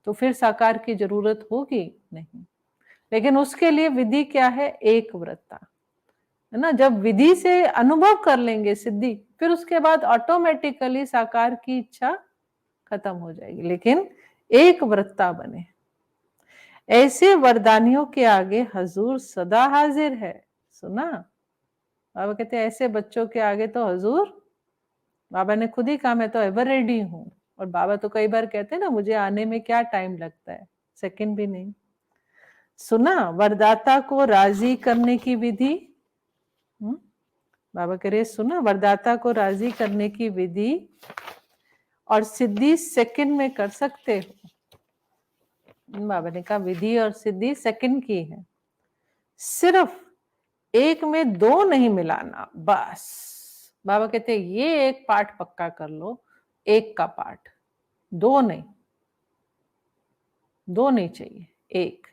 तो फिर साकार की जरूरत होगी नहीं। लेकिन उसके लिए विधि क्या है, एक व्रता, है ना। जब विधि से अनुभव कर लेंगे सिद्धि, फिर उसके बाद ऑटोमेटिकली साकार की इच्छा खत्म हो जाएगी। लेकिन एक व्रता बने। ऐसे वरदानियों के आगे हजूर सदा हाजिर है। सुना, बाबा कहते हैं ऐसे बच्चों के आगे तो हजूर बाबा ने खुद ही कहा मैं तो एवर रेडी हूँ। और बाबा तो कई बार कहते हैं ना, मुझे आने में क्या टाइम लगता है, सेकंड भी नहीं। सुना वरदाता को राजी करने की विधि। बाबा कह रहे सुना वरदाता को राजी करने की विधि, और सिद्धि सेकंड में कर सकते हो। बाबा ने कहा विधि और सिद्धि सेकंड की है, सिर्फ एक में दो नहीं मिलाना बस। बाबा कहते ये एक पाठ पक्का कर लो, एक का पाठ, दो नहीं, दो नहीं चाहिए, एक।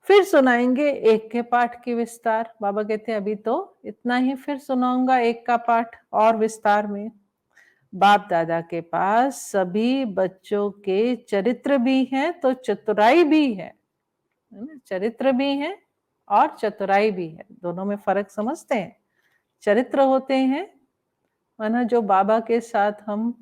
फिर सुनाएंगे एक के पाठ की विस्तार। बाबा कहते हैं अभी तो इतना ही, फिर सुनाऊंगा एक का पाठ और विस्तार में। बाप दादा के पास सभी बच्चों के चरित्र भी हैं तो चतुराई भी है ना? चरित्र भी है और चतुराई भी है, दोनों में फर्क समझते हैं। चरित्र होते हैं माना जो बाबा के साथ हम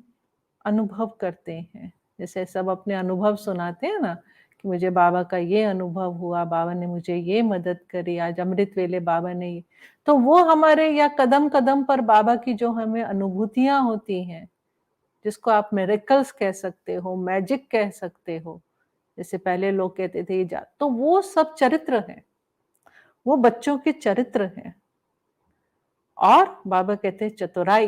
अनुभव करते हैं, जैसे सब अपने अनुभव सुनाते हैं ना कि मुझे बाबा का ये अनुभव हुआ, बाबा ने मुझे ये मदद करी, आज अमृत वेले बाबा ने ये, तो वो हमारे या कदम कदम पर बाबा की जो हमें अनुभूतियां होती हैं, जिसको आप मिरेकल्स कह सकते हो, मैजिक कह सकते हो, जैसे पहले लोग कहते थे ये तो वो सब चरित्र हैं, वो बच्चों के चरित्र हैं। और बाबा कहते हैं चतुराई,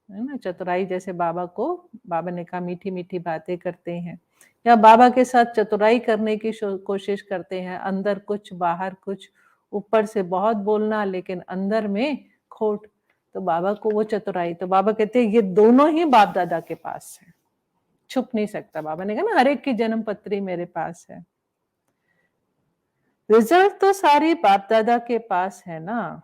है ना? चतुराई जैसे बाबा को, बाबा ने कहा मीठी मीठी बातें करते हैं, या बाबा के साथ चतुराई करने की कोशिश करते हैं, अंदर कुछ बाहर कुछ, ऊपर से बहुत बोलना लेकिन अंदर में खोट, तो बाबा को वो चतुराई। तो बाबा कहते हैं ये दोनों ही बाप दादा के पास है, छुप नहीं सकता। बाबा ने कहा ना हर एक की जन्म पत्री मेरे पास है, रिजल्ट तो सारी बाप दादा के पास है ना।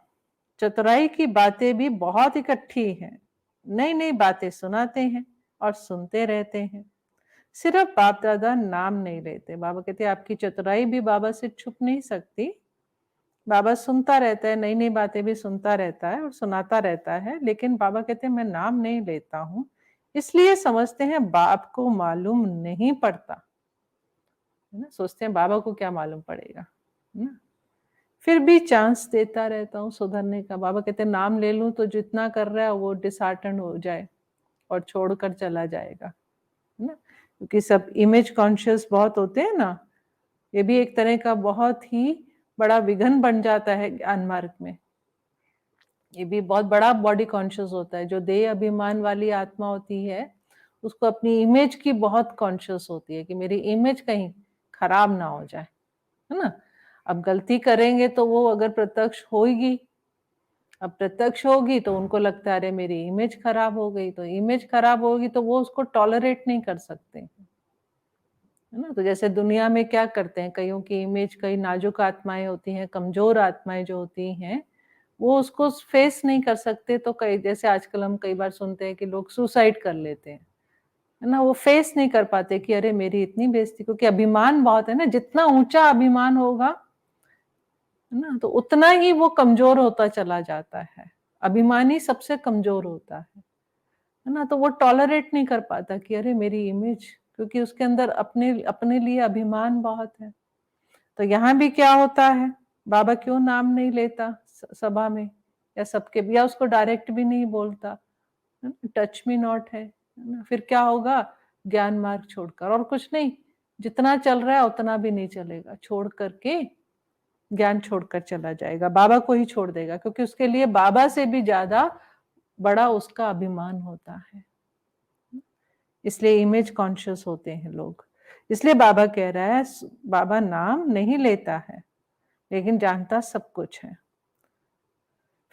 चतुराई की बातें भी बहुत इकट्ठी हैं, नई नई बातें सुनाते हैं और सुनते रहते हैं, सिर्फ बाप दादा नाम नहीं लेते। बाबा कहते हैं आपकी चतुराई भी बाबा से छुप नहीं सकती, बाबा सुनता रहता है, नई नई बातें भी सुनता रहता है और सुनाता रहता है, लेकिन बाबा कहते हैं मैं नाम नहीं लेता हूँ, इसलिए समझते हैं बाप को मालूम नहीं पड़ता, है ना? सोचते हैं बाबा को क्या मालूम पड़ेगा, है ना? फिर भी चांस देता रहता हूँ सुधरने का। बाबा कहते हैं नाम ले लूं तो जितना कर रहा है वो डिसहार्टन हो जाए और छोड़कर चला जाएगा, है ना? क्योंकि सब इमेज कॉन्शियस बहुत होते हैं ना, ये भी एक तरह का बहुत ही बड़ा विघन बन जाता है ज्ञान मार्ग में। ये भी बहुत बड़ा बॉडी कॉन्शियस होता है, जो देह अभिमान वाली आत्मा होती है उसको अपनी इमेज की बहुत कॉन्शियस होती है कि मेरी इमेज कहीं खराब ना हो जाए, है ना? अब गलती करेंगे तो वो अगर प्रत्यक्ष होगी, अब प्रत्यक्ष होगी तो उनको लगता है अरे मेरी इमेज खराब हो गई, तो इमेज खराब होगी तो वो उसको टॉलरेट नहीं कर सकते, है ना? तो जैसे दुनिया में क्या करते हैं, कईयों की इमेज, कई नाजुक आत्माएं होती हैं, कमजोर आत्माएं जो होती हैं, वो उसको फेस नहीं कर सकते, तो कई जैसे आजकल हम कई बार सुनते हैं कि लोग सुसाइड कर लेते हैं, है ना? वो फेस नहीं कर पाते कि अरे मेरी इतनी बेइज्जती, क्योंकि अभिमान बहुत है ना, जितना ऊंचा अभिमान होगा, है ना, तो उतना ही वो कमजोर होता चला जाता है। अभिमानी सबसे कमजोर होता है ना? तो वो टॉलरेट नहीं कर पाता कि अरे मेरी इमेज, क्योंकि उसके अंदर अपने अपने लिए अभिमान बहुत है। तो यहाँ भी क्या होता है, बाबा क्यों नाम नहीं लेता सभा में, या सबके, या उसको डायरेक्ट भी नहीं बोलता, टच मी नॉट है ना? फिर क्या होगा, ज्ञान मार्ग छोड़कर, और कुछ नहीं, जितना चल रहा है उतना भी नहीं चलेगा, छोड़ करके ज्ञान छोड़कर चला जाएगा, बाबा को ही छोड़ देगा, क्योंकि उसके लिए बाबा से भी ज्यादा बड़ा उसका अभिमान होता है। इसलिए इमेज कॉन्शियस होते हैं लोग। इसलिए बाबा कह रहा है बाबा नाम नहीं लेता है लेकिन जानता सब कुछ है,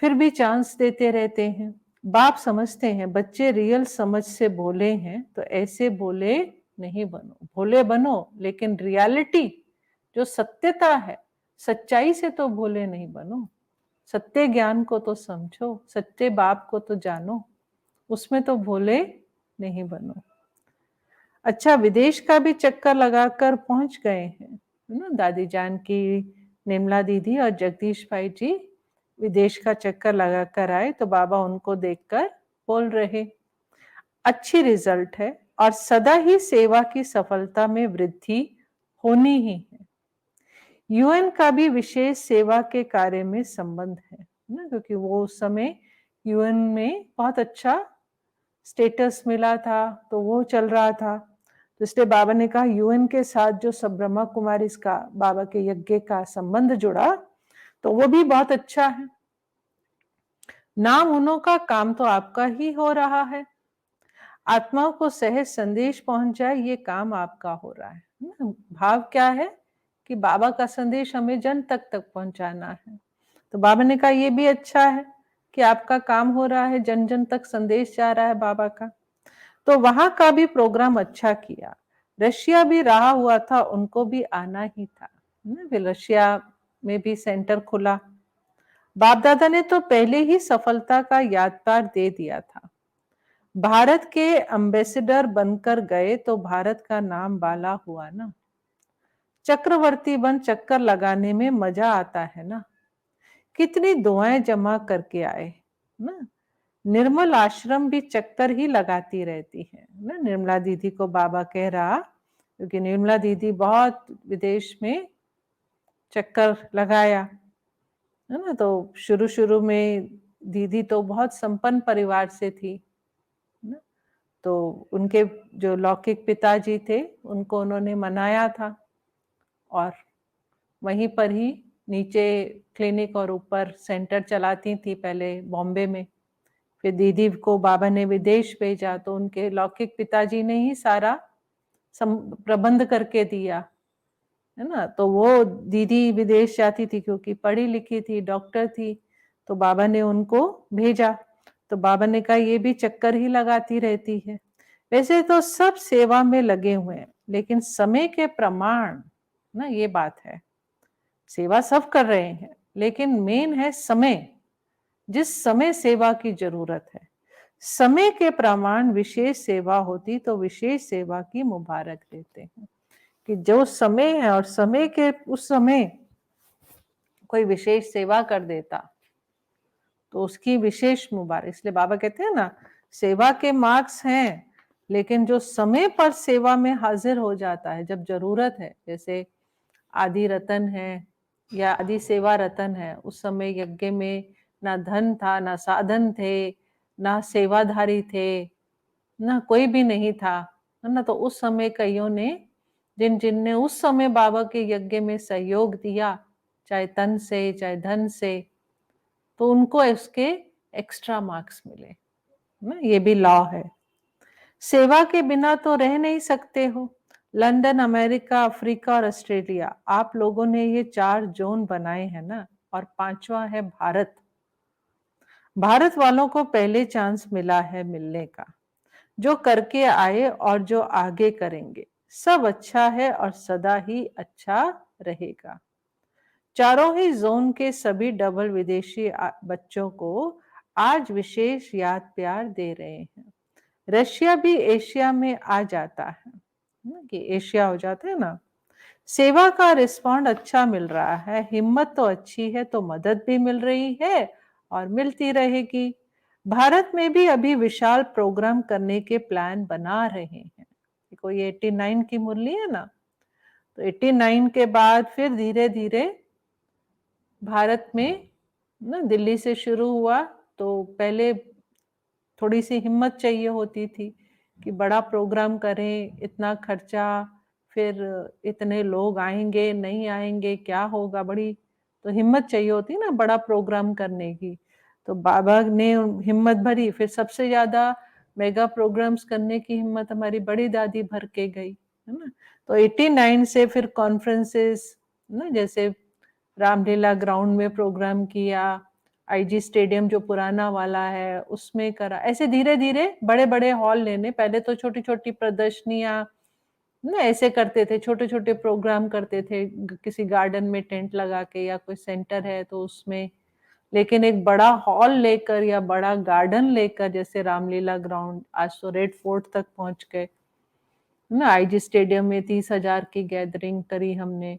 फिर भी चांस देते रहते हैं। बाप समझते हैं बच्चे रियल समझ से बोले हैं, तो ऐसे बोले नहीं बनो, भोले बनो लेकिन रियलिटी जो सत्यता है, सच्चाई से तो भोले नहीं बनो, सत्य ज्ञान को तो समझो, सच्चे बाप को तो जानो, उसमें तो भोले नहीं बनो। अच्छा, विदेश का भी चक्कर लगाकर पहुंच गए हैं, है ना? दादी जान की निर्मला दीदी और जगदीश भाई जी विदेश का चक्कर लगाकर आए, तो बाबा उनको देखकर बोल रहे अच्छी रिजल्ट है और सदा ही सेवा की सफलता में वृद्धि होनी ही है। यूएन का भी विशेष सेवा के कार्य में संबंध है ना, क्योंकि वो उस समय यूएन में बहुत अच्छा स्टेटस मिला था, तो वो चल रहा था। तो इसलिए बाबा ने कहा यूएन के साथ जो सब ब्रह्मा कुमारी का बाबा के यज्ञ का संबंध जुड़ा, तो वो भी बहुत अच्छा है। नाम उन्हों का काम तो आपका ही हो रहा है, आत्माओं को सहज संदेश पहुंच जाए, ये काम आपका हो रहा है ना। भाव क्या है कि बाबा का संदेश हमें जन तक तक पहुंचाना है। तो बाबा ने कहा ये भी अच्छा है कि आपका काम हो रहा है, जन जन तक संदेश जा रहा है बाबा का। तो वहां का भी प्रोग्राम अच्छा किया। रशिया भी रहा हुआ था, उनको भी आना ही था ना, फिर रशिया में भी सेंटर खुला। बाप दादा ने तो पहले ही सफलता का यादगार दे दिया था। भारत के एम्बेसडर बनकर गए तो भारत का नाम बाला हुआ ना। चक्रवर्ती बन चक्कर लगाने में मजा आता है ना। कितनी दुआएं जमा करके आए ना। निर्मल आश्रम भी चक्कर ही लगाती रहती है ना। निर्मला दीदी को बाबा कह रहा, क्योंकि निर्मला दीदी बहुत विदेश में चक्कर लगाया है ना। तो शुरू शुरू में दीदी तो बहुत संपन्न परिवार से थी ना। तो उनके जो लौकिक पिताजी थे उनको उन्होंने मनाया था, और वहीं पर ही नीचे क्लिनिक और ऊपर सेंटर चलाती थी पहले बॉम्बे में। फिर दीदी को बाबा ने विदेश भेजा, तो उनके लौकिक पिताजी ने ही सारा प्रबंध करके दिया है ना। तो वो दीदी विदेश जाती थी क्योंकि पढ़ी लिखी थी, डॉक्टर थी, तो बाबा ने उनको भेजा। तो बाबा ने कहा ये भी चक्कर ही लगाती रहती है। वैसे तो सब सेवा में लगे हुए हैं, लेकिन समय के प्रमाण ना, ये बात है। सेवा सब कर रहे हैं, लेकिन मेन है समय, जिस समय सेवा की जरूरत है। समय के प्रमाण विशेष सेवा होती तो विशेष सेवा की मुबारक देते हैं, कि जो समय है और समय के उस समय कोई विशेष सेवा कर देता तो उसकी विशेष मुबारक। इसलिए बाबा कहते हैं ना, सेवा के मार्क्स हैं, लेकिन जो समय पर सेवा में हाजिर हो जाता है जब जरूरत है, जैसे आदि रतन है या आदि सेवा रतन है, उस समय यज्ञ में ना धन था, ना साधन थे, ना सेवाधारी थे, ना कोई भी नहीं था, है ना। तो उस समय कईयों ने, जिनने उस समय बाबा के यज्ञ में सहयोग दिया, चाहे तन से चाहे धन से, तो उनको इसके एक्स्ट्रा मार्क्स मिले ना। ये भी लॉ है। सेवा के बिना तो रह नहीं सकते हो। लंदन, अमेरिका, अफ्रीका और ऑस्ट्रेलिया, आप लोगों ने ये 4 जोन बनाए हैं ना, और 5वां है भारत। भारत वालों को पहले चांस मिला है मिलने का, जो करके आए और जो आगे करेंगे, सब अच्छा है और सदा ही अच्छा रहेगा। चारों ही जोन के सभी डबल विदेशी बच्चों को आज विशेष याद प्यार दे रहे हैं। रशिया भी एशिया में आ जाता है ना, कि एशिया हो जाता है ना। सेवा का रिस्पॉन्ड अच्छा मिल रहा है, हिम्मत तो अच्छी है, तो मदद भी मिल रही है और मिलती रहेगी। भारत में भी अभी विशाल प्रोग्राम करने के प्लान बना रहे हैं। कोई 89 की मुरली है ना, तो 89 के बाद फिर धीरे धीरे भारत में ना, दिल्ली से शुरू हुआ, तो पहले थोड़ी सी हिम्मत चाहिए होती थी कि बड़ा प्रोग्राम करें, इतना खर्चा, फिर इतने लोग आएंगे नहीं आएंगे, क्या होगा, बड़ी तो हिम्मत चाहिए होती ना बड़ा प्रोग्राम करने की। तो बाबा ने हिम्मत भरी, फिर सबसे ज्यादा मेगा प्रोग्राम्स करने की हिम्मत हमारी बड़ी दादी भर के गई है ना। तो 89 से फिर कॉन्फ्रेंसेस ना, जैसे रामलीला ग्राउंड में प्रोग्राम किया, आईजी स्टेडियम जो पुराना वाला है उसमें करा, ऐसे धीरे धीरे बड़े बड़े हॉल लेने। पहले तो छोटी छोटी प्रदर्शनियां ना ऐसे करते थे, छोटे छोटे प्रोग्राम करते थे, किसी गार्डन में टेंट लगा के, या कोई सेंटर है तो उसमें। लेकिन एक बड़ा हॉल लेकर या बड़ा गार्डन लेकर, जैसे रामलीला ग्राउंड, आज तो रेड फोर्ट तक पहुंच गए ना। आईजी स्टेडियम में 30,000 की गैदरिंग करी हमने।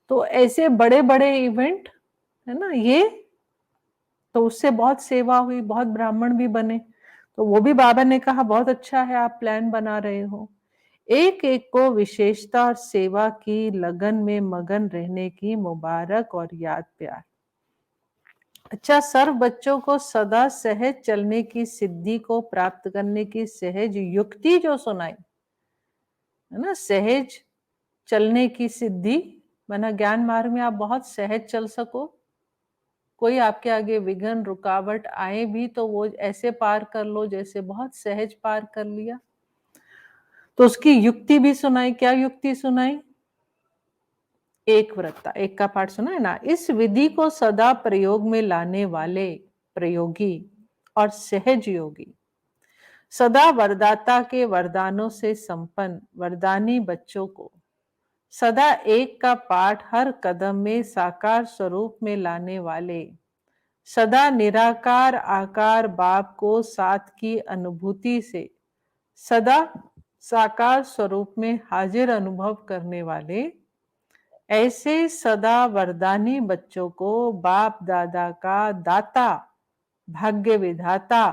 तो ऐसे बड़े बड़े इवेंट है ना ये, तो उससे बहुत सेवा हुई, बहुत ब्राह्मण भी बने। तो वो भी बाबा ने कहा बहुत अच्छा है आप प्लान बना रहे हो। एक एक को विशेषता और सेवा की लगन में मगन रहने की मुबारक और याद प्यार। अच्छा, सर्व बच्चों को सदा सहज चलने की सिद्धि को प्राप्त करने की सहज युक्ति जो सुनाई, है ना, सहज चलने की सिद्धि, माना ज्ञान मार्ग में आप बहुत सहज चल सको, कोई आपके आगे विघ्न रुकावट आए भी तो वो ऐसे पार कर लो जैसे बहुत सहज पार कर लिया। तो उसकी युक्ति भी सुनाई। क्या युक्ति सुनाई? एक व्रता, एक का पाठ सुना है ना। इस विधि को सदा प्रयोग में लाने वाले प्रयोगी और सहज योगी, सदा वरदाता के वरदानों से संपन्न वरदानी बच्चों को सदा एक का पाठ हर कदम में साकार स्वरूप में लाने वाले, सदा निराकार आकार बाप को साथ की अनुभूति से सदा साकार स्वरूप में हाजिर अनुभव करने वाले, ऐसे सदा वरदानी बच्चों को बाप दादा का दाता, भाग्य विधाता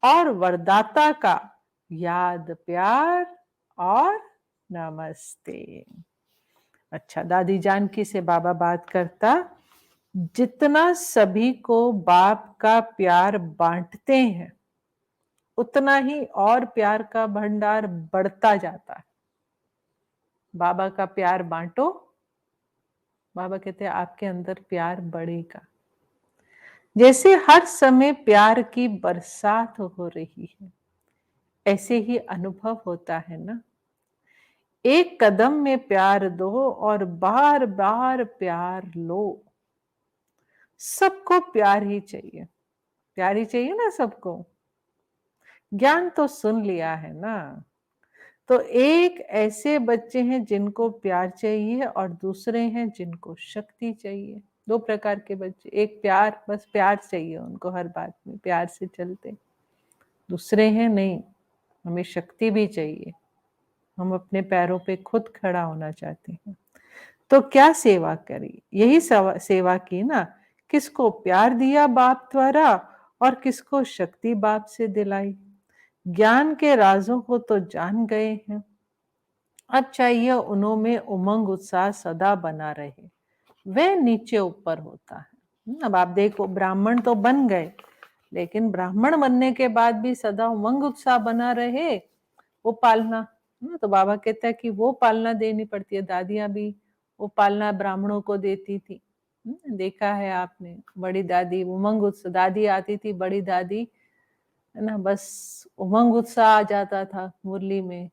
और वरदाता का याद प्यार और नमस्ते। अच्छा, दादी जानकी से बाबा बात करता, जितना सभी को बाप का प्यार बांटते हैं उतना ही और प्यार का भंडार बढ़ता जाता है। बाबा का प्यार बांटो, बाबा कहते हैं आपके अंदर प्यार बढ़ेगा। जैसे हर समय प्यार की बरसात हो रही है, ऐसे ही अनुभव होता है ना। एक कदम में प्यार दो और बार बार प्यार लो। सबको प्यार ही चाहिए, प्यार ही चाहिए ना सबको। ज्ञान तो सुन लिया है ना। तो एक ऐसे बच्चे हैं जिनको प्यार चाहिए और दूसरे हैं जिनको शक्ति चाहिए। दो प्रकार के बच्चे, एक प्यार, बस प्यार चाहिए उनको, हर बात में प्यार से चलते। दूसरे हैं नहीं, हमें शक्ति भी चाहिए, हम अपने पैरों पे खुद खड़ा होना चाहते हैं। तो क्या सेवा करी? यही सेवा की ना, किसको प्यार दिया बाप द्वारा और किसको शक्ति बाप से दिलाई। ज्ञान के राजों को तो जान गए हैं, अब चाहिए उनमें उमंग उत्साह सदा बना रहे, वह नीचे ऊपर होता है। अब आप देखो, ब्राह्मण तो बन गए, लेकिन ब्राह्मण बनने के बाद भी सदा उमंग उत्साह बना रहे, वो पालना। तो बाबा कहता है कि वो पालना देनी पड़ती है। दादियां भी वो पालना ब्राह्मणों को देती थी। देखा है आपने, बड़ी दादी उमंग उत्साह, दादी आती थी बड़ी दादी, है ना, बस उमंग उत्साह आ जाता था मुरली में।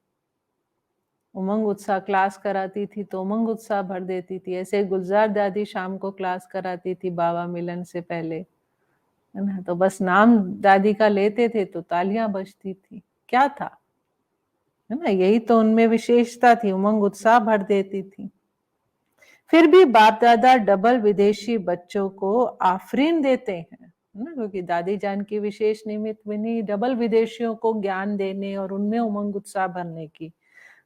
उमंग उत्साह क्लास कराती थी तो उमंग उत्साह भर देती थी। ऐसे गुलजार दादी शाम को क्लास कराती थी बाबा मिलन से पहले, है ना, तो बस नाम दादी का लेते थे तो तालियां बजती थी। क्या था, है ना, यही तो उनमें विशेषता थी, उमंग उत्साह भर देती थी। फिर भी बाप दादा डबल विदेशी बच्चों को आफरीन देते हैं ना, क्योंकि दादी जान की विशेष निमित्त बनी डबल विदेशियों को ज्ञान देने और उनमें उमंग उत्साह भरने की।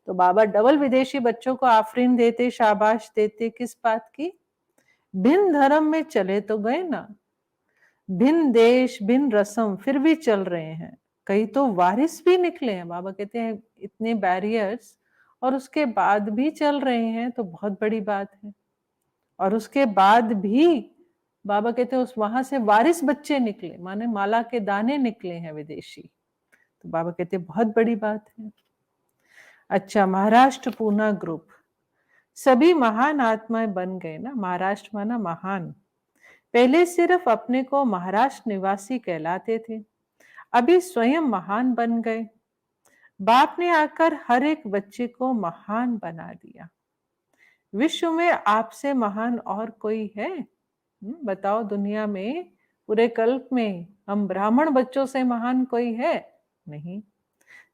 तो बाबा डबल विदेशी बच्चों को आफरीन देते, शाबाश देते, किस बात की? भिन्न धर्म में चले तो गए ना, भिन्न देश भिन्न रस्म, फिर भी चल रहे हैं। कई तो वारिस भी निकले हैं। बाबा कहते हैं इतने बैरियर्स और उसके बाद भी चल रहे हैं तो बहुत बड़ी बात है। और उसके बाद भी बाबा कहते हैं उस वहां से वारिस बच्चे निकले, माने माला के दाने निकले हैं विदेशी। तो बाबा कहते हैं बहुत बड़ी बात है। अच्छा, महाराष्ट्र पूना ग्रुप, सभी महान आत्माएं बन गए ना। महाराष्ट्र माना महान। पहले सिर्फ अपने को महाराष्ट्र निवासी कहलाते थे, अभी स्वयं महान बन गए। बाप ने आकर हर एक बच्चे को महान बना दिया। विश्व में आपसे महान और कोई है? बताओ, दुनिया में पूरे कल्प में हम ब्राह्मण बच्चों से महान कोई है? नहीं।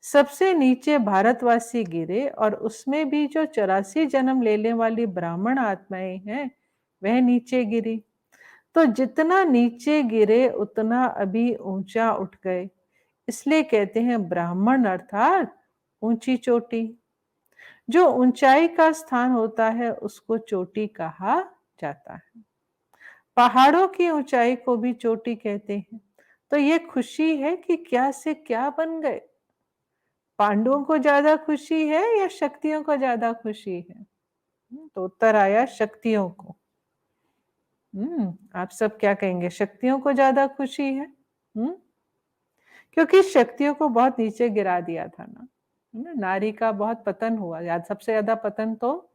सबसे नीचे भारतवासी गिरे और उसमें भी जो 84 जन्म लेने वाली ब्राह्मण आत्माएं हैं वह नीचे गिरी। तो जितना नीचे गिरे उतना अभी ऊंचा उठ गए, इसलिए कहते हैं ब्राह्मण अर्थात ऊंची चोटी। जो ऊंचाई का स्थान होता है उसको चोटी कहा जाता है। पहाड़ों की ऊंचाई को भी चोटी कहते हैं। तो ये खुशी है कि क्या से क्या बन गए। पांडवों को ज्यादा खुशी है या शक्तियों को ज्यादा खुशी है? तो उत्तर आया शक्तियों को। आप सब क्या कहेंगे? शक्तियों को ज्यादा खुशी है? क्योंकि शक्तियों को बहुत नीचे गिरा दिया था ना, है ना? नारी का बहुत पतन हुआ, याद सबसे ज्यादा पतन तो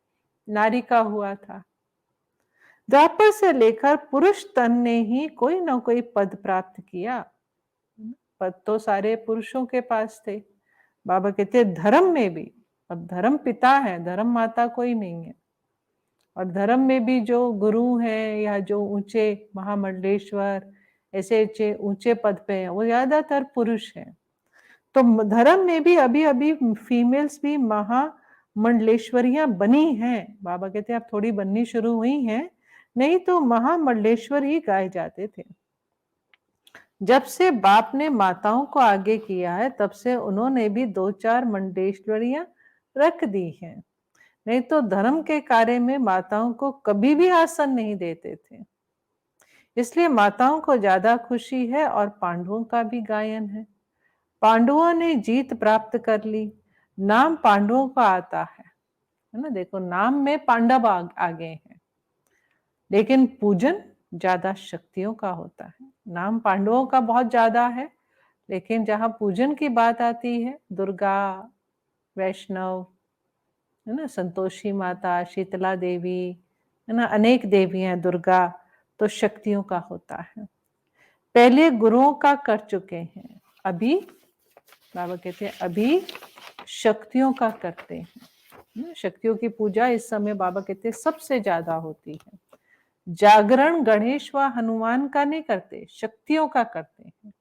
नारी का हुआ था। द्वापर से लेकर पुरुष तन ने ही कोई ना कोई पद प्राप्त किया। पद तो सारे पुरुषों के पास थे। बाबा कहते धर्म में भी, अब धर्म पिता है, धर्म माता कोई नहीं है। और धर्म में भी जो गुरु हैं या जो ऊंचे महामंडलेश्वर ऐसे ऊंचे ऊंचे पद पे हैं, वो ज्यादातर पुरुष हैं। तो धर्म में भी अभी अभी फीमेल्स भी महामंडलेश्वरियां बनी हैं। बाबा कहते हैं अब थोड़ी बननी शुरू हुई हैं, नहीं तो महामंडलेश्वर ही गाए जाते थे। जब से बाप ने माताओं को आगे किया है, तब से उन्होंने भी 2-4 मंडलेश्वरियां रख दी हैं। नहीं तो धर्म के कार्य में माताओं को कभी भी आसन नहीं देते थे। इसलिए माताओं को ज्यादा खुशी है। और पांडवों का भी गायन है। पांडवों ने जीत प्राप्त कर ली, नाम पांडवों का आता है ना? देखो नाम में पांडव आगे हैं, लेकिन पूजन ज्यादा शक्तियों का होता है। नाम पांडवों का बहुत ज्यादा है, लेकिन जहां पूजन की बात आती है, दुर्गा, वैष्णव, है ना, संतोषी माता, शीतला देवी, है ना, अनेक देवियां, दुर्गा, तो शक्तियों का होता है। पहले गुरुओं का कर चुके हैं, अभी बाबा कहते हैं अभी शक्तियों का करते हैं। शक्तियों की पूजा इस समय बाबा कहते हैं सबसे ज्यादा होती है। जागरण गणेश व हनुमान का नहीं करते, शक्तियों का करते हैं,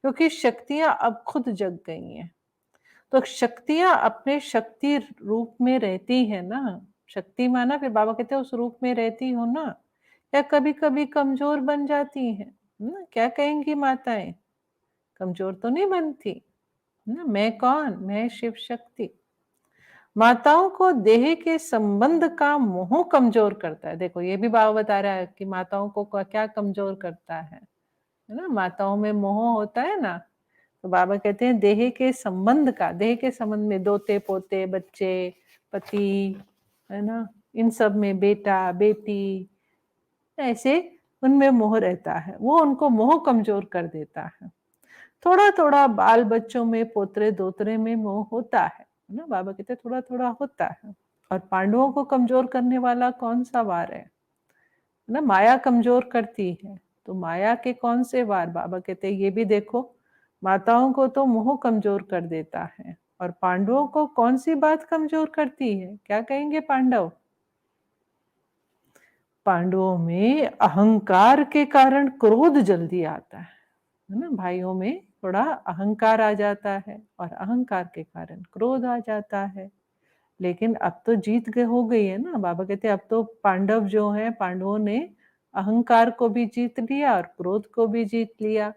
क्योंकि शक्तियां अब खुद जग गई हैं। तो शक्तियां अपने शक्ति रूप में रहती है ना। शक्ति माना फिर बाबा कहते हैं उस रूप में रहती हो ना, या कभी कभी कमजोर बन जाती है ना? क्या कहेंगी माताएं? कमजोर तो नहीं बनती ना। मैं कौन? मैं शिव शक्ति। माताओं को देह के संबंध का मोह कमजोर करता है। देखो ये भी बाबा बता रहा है कि माताओं को क्या कमजोर करता है ना? माताओं में मोह होता है ना। तो बाबा कहते हैं देह के संबंध का, देह के संबंध में दोते पोते बच्चे, पति, है ना, इन सब में बेटा बेटी, ऐसे उनमें मोह रहता है, वो उनको मोह कमजोर कर देता है। थोड़ा थोड़ा बाल बच्चों में, पोतरे दोतरे में मोह होता है ना। बाबा कहते हैं थोड़ा थोड़ा होता है। और पांडवों को कमजोर करने वाला कौन सा वार है ना? माया कमजोर करती है। तो माया के कौन से वार? बाबा कहते हैं ये भी देखो, माताओं को तो मोह कमजोर कर देता है, और पांडवों को कौन सी बात कमजोर करती है? क्या कहेंगे पांडव? पांडवों में अहंकार के कारण क्रोध जल्दी आता है ना। भाइयों में थोड़ा अहंकार आ जाता है, और अहंकार के कारण क्रोध आ जाता है। लेकिन अब तो जीत गए हो गई है ना। बाबा कहते हैं अब तो पांडव जो है, पांडवों ने अहंकार को भी जीत लिया और क्रोध को भी जीत लिया,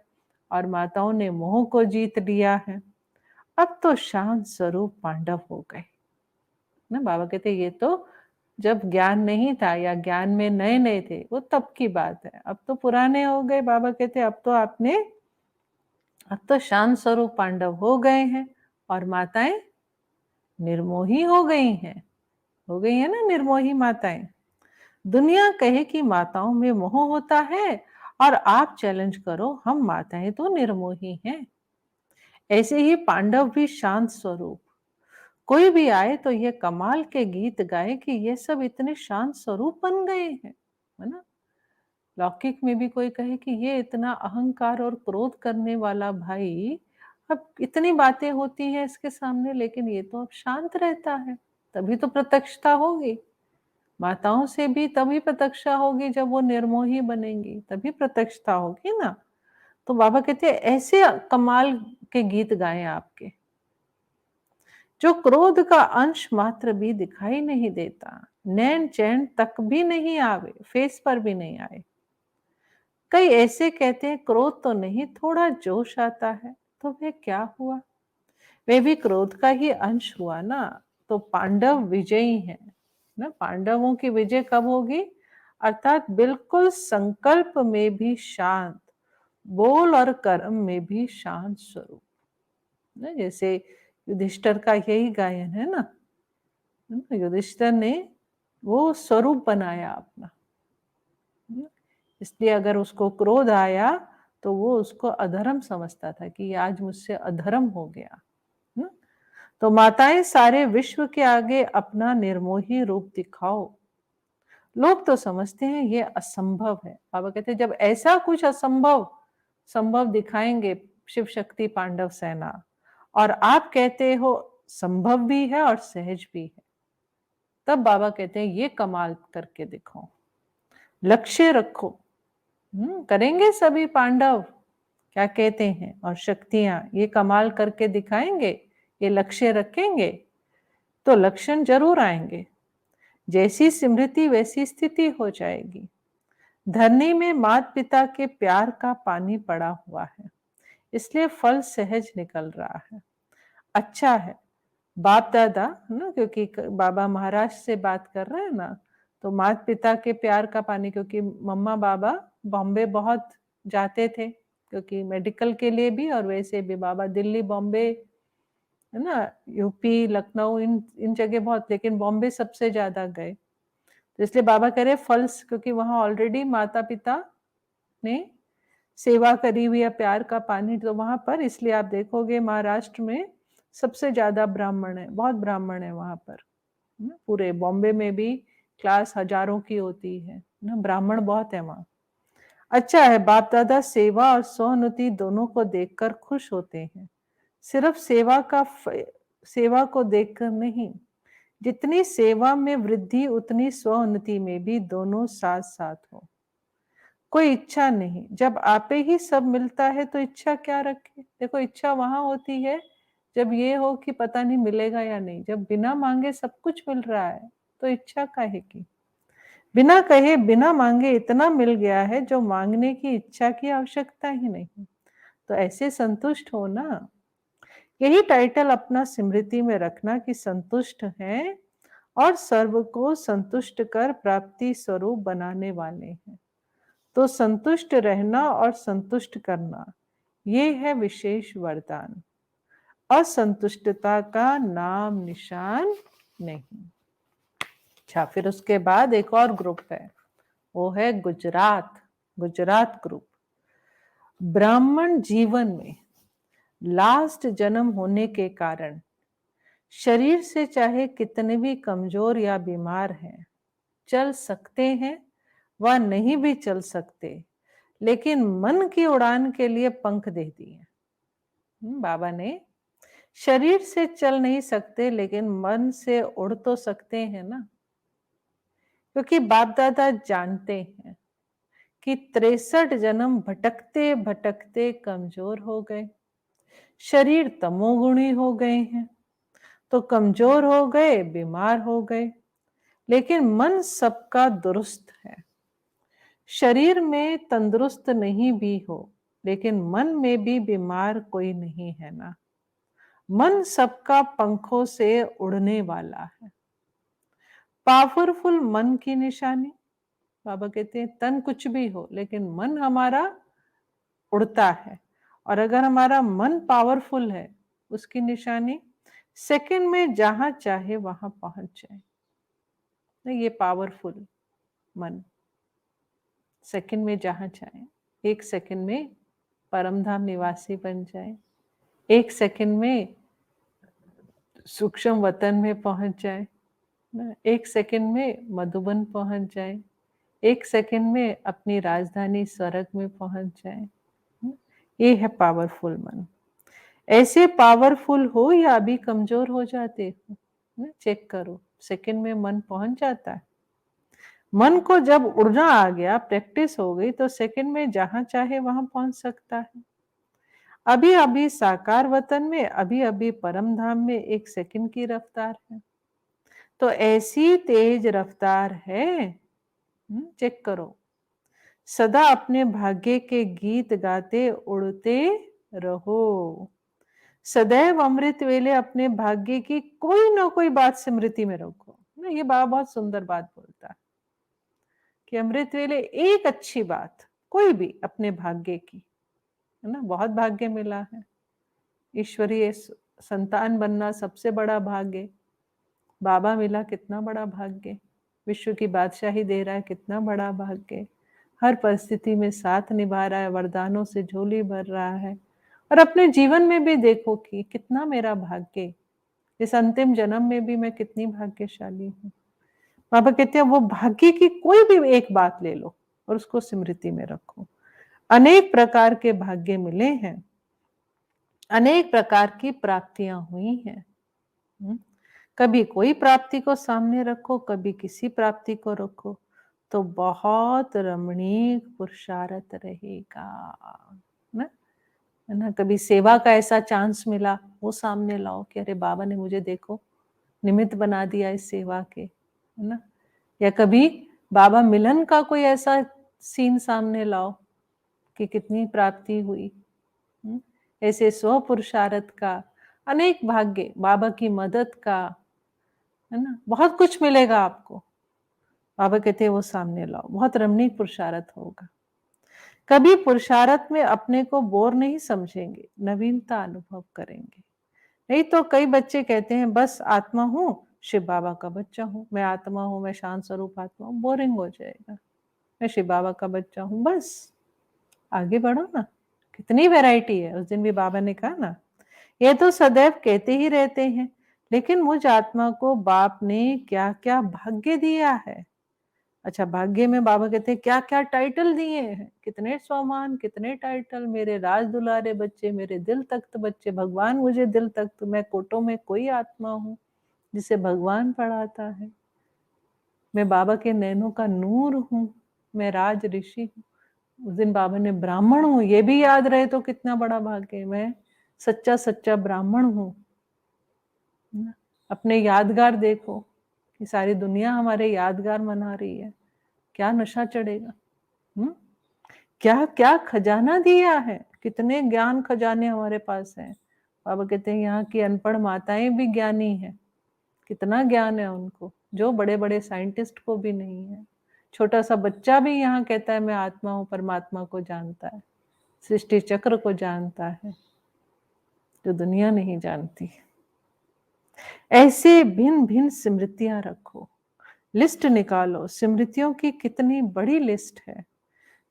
और माताओं ने मोह को जीत लिया है। अब तो शांत स्वरूप पांडव हो गए ना। बाबा कहते ये तो जब ज्ञान नहीं था या ज्ञान में नए नए थे, वो तब की बात है। अब तो पुराने हो गए। बाबा कहते अब तो शांत स्वरूप पांडव हो गए हैं, और माताएं निर्मोही हो गई हैं। हो गई है ना निर्मोही माताएं। दुनिया कहे कि माताओं में मोह होता है, और आप चैलेंज करो हम माताएं तो निर्मोही हैं। ऐसे ही पांडव भी शांत स्वरूप। कोई भी आए तो ये कमाल के गीत गाए कि ये सब इतने शांत स्वरूप बन गए हैं, है ना। लौकिक में भी कोई कहे कि ये इतना अहंकार और क्रोध करने वाला भाई, अब इतनी बातें होती हैं इसके सामने, लेकिन ये तो अब शांत रहता है। तभी तो प्रत्यक्षता होगी। माताओं से भी तभी प्रत्यक्षता होगी जब वो निर्मोही बनेंगी, तभी प्रत्यक्षता होगी ना। तो बाबा कहते हैं ऐसे कमाल के गीत गाएं आपके, जो क्रोध का अंश मात्र भी दिखाई नहीं देता, नैन चैन तक भी नहीं आवे, फेस पर भी नहीं आए। कई ऐसे कहते हैं क्रोध तो नहीं, थोड़ा जोश आता है। तो वह क्या हुआ? वे भी क्रोध का ही अंश हुआ ना। तो पांडव विजयी हैं ना। पांडवों की विजय कब होगी? अर्थात बिल्कुल संकल्प में भी शांत, बोल और कर्म में भी शांत स्वरूप ना। जैसे युधिष्ठिर का यही गायन है ना। युधिष्ठिर ने वो स्वरूप बनाया अपना, इसलिए अगर उसको क्रोध आया तो वो उसको अधर्म समझता था कि ये आज मुझसे अधर्म हो गया। न? तो माताएं सारे विश्व के आगे अपना निर्मोही रूप दिखाओ। लोग तो समझते हैं ये असंभव है। बाबा कहते हैं जब ऐसा कुछ असंभव संभव दिखाएंगे शिव शक्ति पांडव सेना, और आप कहते हो संभव भी है और सहज भी है, तब बाबा कहते हैं ये कमाल करके दिखाओ, लक्ष्य रखो। करेंगे सभी पांडव क्या कहते हैं, और शक्तियां ये कमाल करके दिखाएंगे, ये लक्ष्य रखेंगे तो लक्षण जरूर आएंगे। जैसी स्मृति वैसी स्थिति हो जाएगी। धरनी में माता पिता के प्यार का पानी पड़ा हुआ है, इसलिए फल सहज निकल रहा है। अच्छा है बाप दादा ना, क्योंकि बाबा महाराज से बात कर रहे हैं ना, तो माता पिता के प्यार का पानी, क्योंकि मम्मा बाबा बॉम्बे बहुत जाते थे, क्योंकि मेडिकल के लिए भी और वैसे भी बाबा दिल्ली बॉम्बे है ना, यूपी लखनऊ इन इन जगह बहुत, लेकिन बॉम्बे सबसे ज्यादा गए। तो इसलिए बाबा कह रहे फल्स, क्योंकि वहां ऑलरेडी माता पिता ने सेवा करी हुई है, प्यार का पानी तो वहां पर, इसलिए आप देखोगे महाराष्ट्र में सबसे ज्यादा ब्राह्मण है, बहुत ब्राह्मण है वहां पर। पूरे बॉम्बे में भी क्लास हजारों की होती है ना, ब्राह्मण बहुत है वहां। अच्छा है बाप दादा सेवा और सौनुति दोनों को देखकर खुश होते हैं। सिर्फ सेवा को देखकर नहीं, जितनी सेवा में वृद्धि उतनी स्वोन्नति में भी दोनों साथ साथ हो। कोई इच्छा नहीं, जब आपे ही सब मिलता है तो इच्छा क्या रखे। देखो इच्छा वहां होती है जब ये हो कि पता नहीं मिलेगा या नहीं। जब बिना मांगे सब कुछ मिल रहा है तो इच्छा काहे की। बिना कहे बिना मांगे इतना मिल गया है जो मांगने की इच्छा की आवश्यकता ही नहीं, तो ऐसे संतुष्ट हो ना। यही टाइटल अपना स्मृति में रखना कि संतुष्ट हैं और सर्व को संतुष्ट कर प्राप्ति स्वरूप बनाने वाले हैं। तो संतुष्ट रहना और संतुष्ट करना ये है विशेष वरदान। असंतुष्टता का नाम निशान नहीं। अच्छा, फिर उसके बाद एक और ग्रुप है, वो है गुजरात ग्रुप। ब्राह्मण जीवन में लास्ट जन्म होने के कारण शरीर से चाहे कितने भी कमजोर या बीमार हैं, चल सकते हैं व नहीं भी चल सकते, लेकिन मन की उड़ान के लिए पंख दे दिए। बाबा ने शरीर से चल नहीं सकते लेकिन मन से उड़ तो सकते हैं ना, क्योंकि बाप दादा जानते हैं कि 63 जन्म भटकते भटकते कमजोर हो गए, शरीर तमोगुणी हो गए हैं, तो कमजोर हो गए, बीमार हो गए, लेकिन मन सबका दुरुस्त है। शरीर में तंदुरुस्त नहीं भी हो, लेकिन मन में भी बीमार कोई नहीं है ना। मन सबका पंखों से उड़ने वाला है। पावरफुल मन की निशानी, बाबा कहते हैं तन कुछ भी हो लेकिन मन हमारा उड़ता है, और अगर हमारा मन पावरफुल है उसकी निशानी सेकंड में जहां चाहे वहां पहुंच जाए। ये पावरफुल मन सेकंड में जहां चाहे, एक सेकंड में परमधाम निवासी बन जाए, एक सेकंड में सूक्ष्म वतन में पहुंच जाए, एक सेकंड में मधुबन पहुंच जाए, एक सेकंड में अपनी राजधानी स्वर्ग में पहुंच जाए। ये है पावरफुल मन। ऐसे पावरफुल हो या अभी कमजोर हो जाते हो, चेक करो, सेकंड में मन पहुंच जाता है। मन को जब उड़ना आ गया, प्रैक्टिस हो गई, तो सेकंड में जहां चाहे वहां पहुंच सकता है। अभी अभी साकार वतन में, अभी अभी परम धाम में एक सेकंड की रफ्तार है। तो ऐसी तेज रफ्तार है, चेक करो। सदा अपने भाग्य के गीत गाते उड़ते रहो। सदैव अमृत वेले अपने भाग्य की कोई ना कोई बात स्मृति में रखो ना। ये बाबा बहुत सुंदर बात बोलता है कि अमृत वेले एक अच्छी बात कोई भी अपने भाग्य की, है ना। बहुत भाग्य मिला है, ईश्वरीय संतान बनना सबसे बड़ा भाग्य, बाबा मिला कितना बड़ा भाग्य, विश्व की बादशाही दे रहा है कितना बड़ा भाग्य, हर परिस्थिति में साथ निभा रहा है, वरदानों से झोली भर रहा है। और अपने जीवन में भी देखो कि कितना मेरा भाग्य, इस अंतिम जन्म में भी मैं कितनी भाग्यशाली हूँ। बाबा कहते हैं वो भाग्य की कोई भी एक बात ले लो और उसको स्मृति में रखो। अनेक प्रकार के भाग्य मिले हैं, अनेक प्रकार की प्राप्तियां हुई हैं। कभी कोई प्राप्ति को सामने रखो, कभी किसी प्राप्ति को रखो, तो बहुत रमणीक पुरुषार्थ रहेगा ना। है ना, कभी सेवा का ऐसा चांस मिला, वो सामने लाओ कि अरे बाबा ने मुझे देखो निमित्त बना दिया इस सेवा के, है ना। या कभी बाबा मिलन का कोई ऐसा सीन सामने लाओ कि कितनी प्राप्ति हुई। ऐसे स्व पुरुषार्थ का, अनेक भाग्य, बाबा की मदद का, है ना, बहुत कुछ मिलेगा आपको। बाबा कहते हैं वो सामने लाओ, बहुत रमणीक पुरुषार्थ होगा। कभी पुरुषार्थ में अपने को बोर नहीं समझेंगे, नवीनता अनुभव करेंगे। नहीं तो कई बच्चे कहते हैं बस आत्मा हूँ, शिव बाबा का बच्चा हूँ, मैं आत्मा हूँ, मैं शांत स्वरूप आत्मा हूँ, बोरिंग हो जाएगा। मैं शिव बाबा का बच्चा हूँ, बस आगे बढ़ो ना। कितनी वैरायटी है। उस दिन भी बाबा ने कहा ना, ये तो सदैव कहते ही रहते हैं, लेकिन मुझ आत्मा को बाप ने क्या क्या भाग्य दिया है। अच्छा, भाग्य में बाबा कहते हैं क्या क्या टाइटल दिए हैं, कितने सम्मान, कितने टाइटल। मेरे राज दुलारे बच्चे, मेरे दिल तख्त बच्चे, भगवान मुझे दिल तख्त, मैं कोटों में कोई आत्मा हूँ जिसे भगवान पढ़ाता है। मैं बाबा के नैनों का नूर हूँ, मैं राज ऋषि हूँ। उस दिन बाबा ने ब्राह्मण हूँ, ये भी याद रहे तो कितना बड़ा भाग्य। मैं सच्चा सच्चा ब्राह्मण हूँ। अपने यादगार देखो कि सारी दुनिया हमारे यादगार मना रही है, क्या नशा चढ़ेगा। क्या क्या खजाना दिया है, कितने ज्ञान खजाने हमारे पास हैं। बाबा कहते हैं यहाँ की अनपढ़ माताएं भी ज्ञानी हैं, कितना ज्ञान है उनको, जो बड़े बड़े साइंटिस्ट को भी नहीं है। छोटा सा बच्चा भी यहाँ कहता है मैं आत्मा हूँ, परमात्मा को जानता है, सृष्टि चक्र को जानता है, जो दुनिया नहीं जानती। ऐसे भिन्न भिन्न स्मृतियां रखो, लिस्ट निकालो। स्मृतियों की कितनी बड़ी लिस्ट है।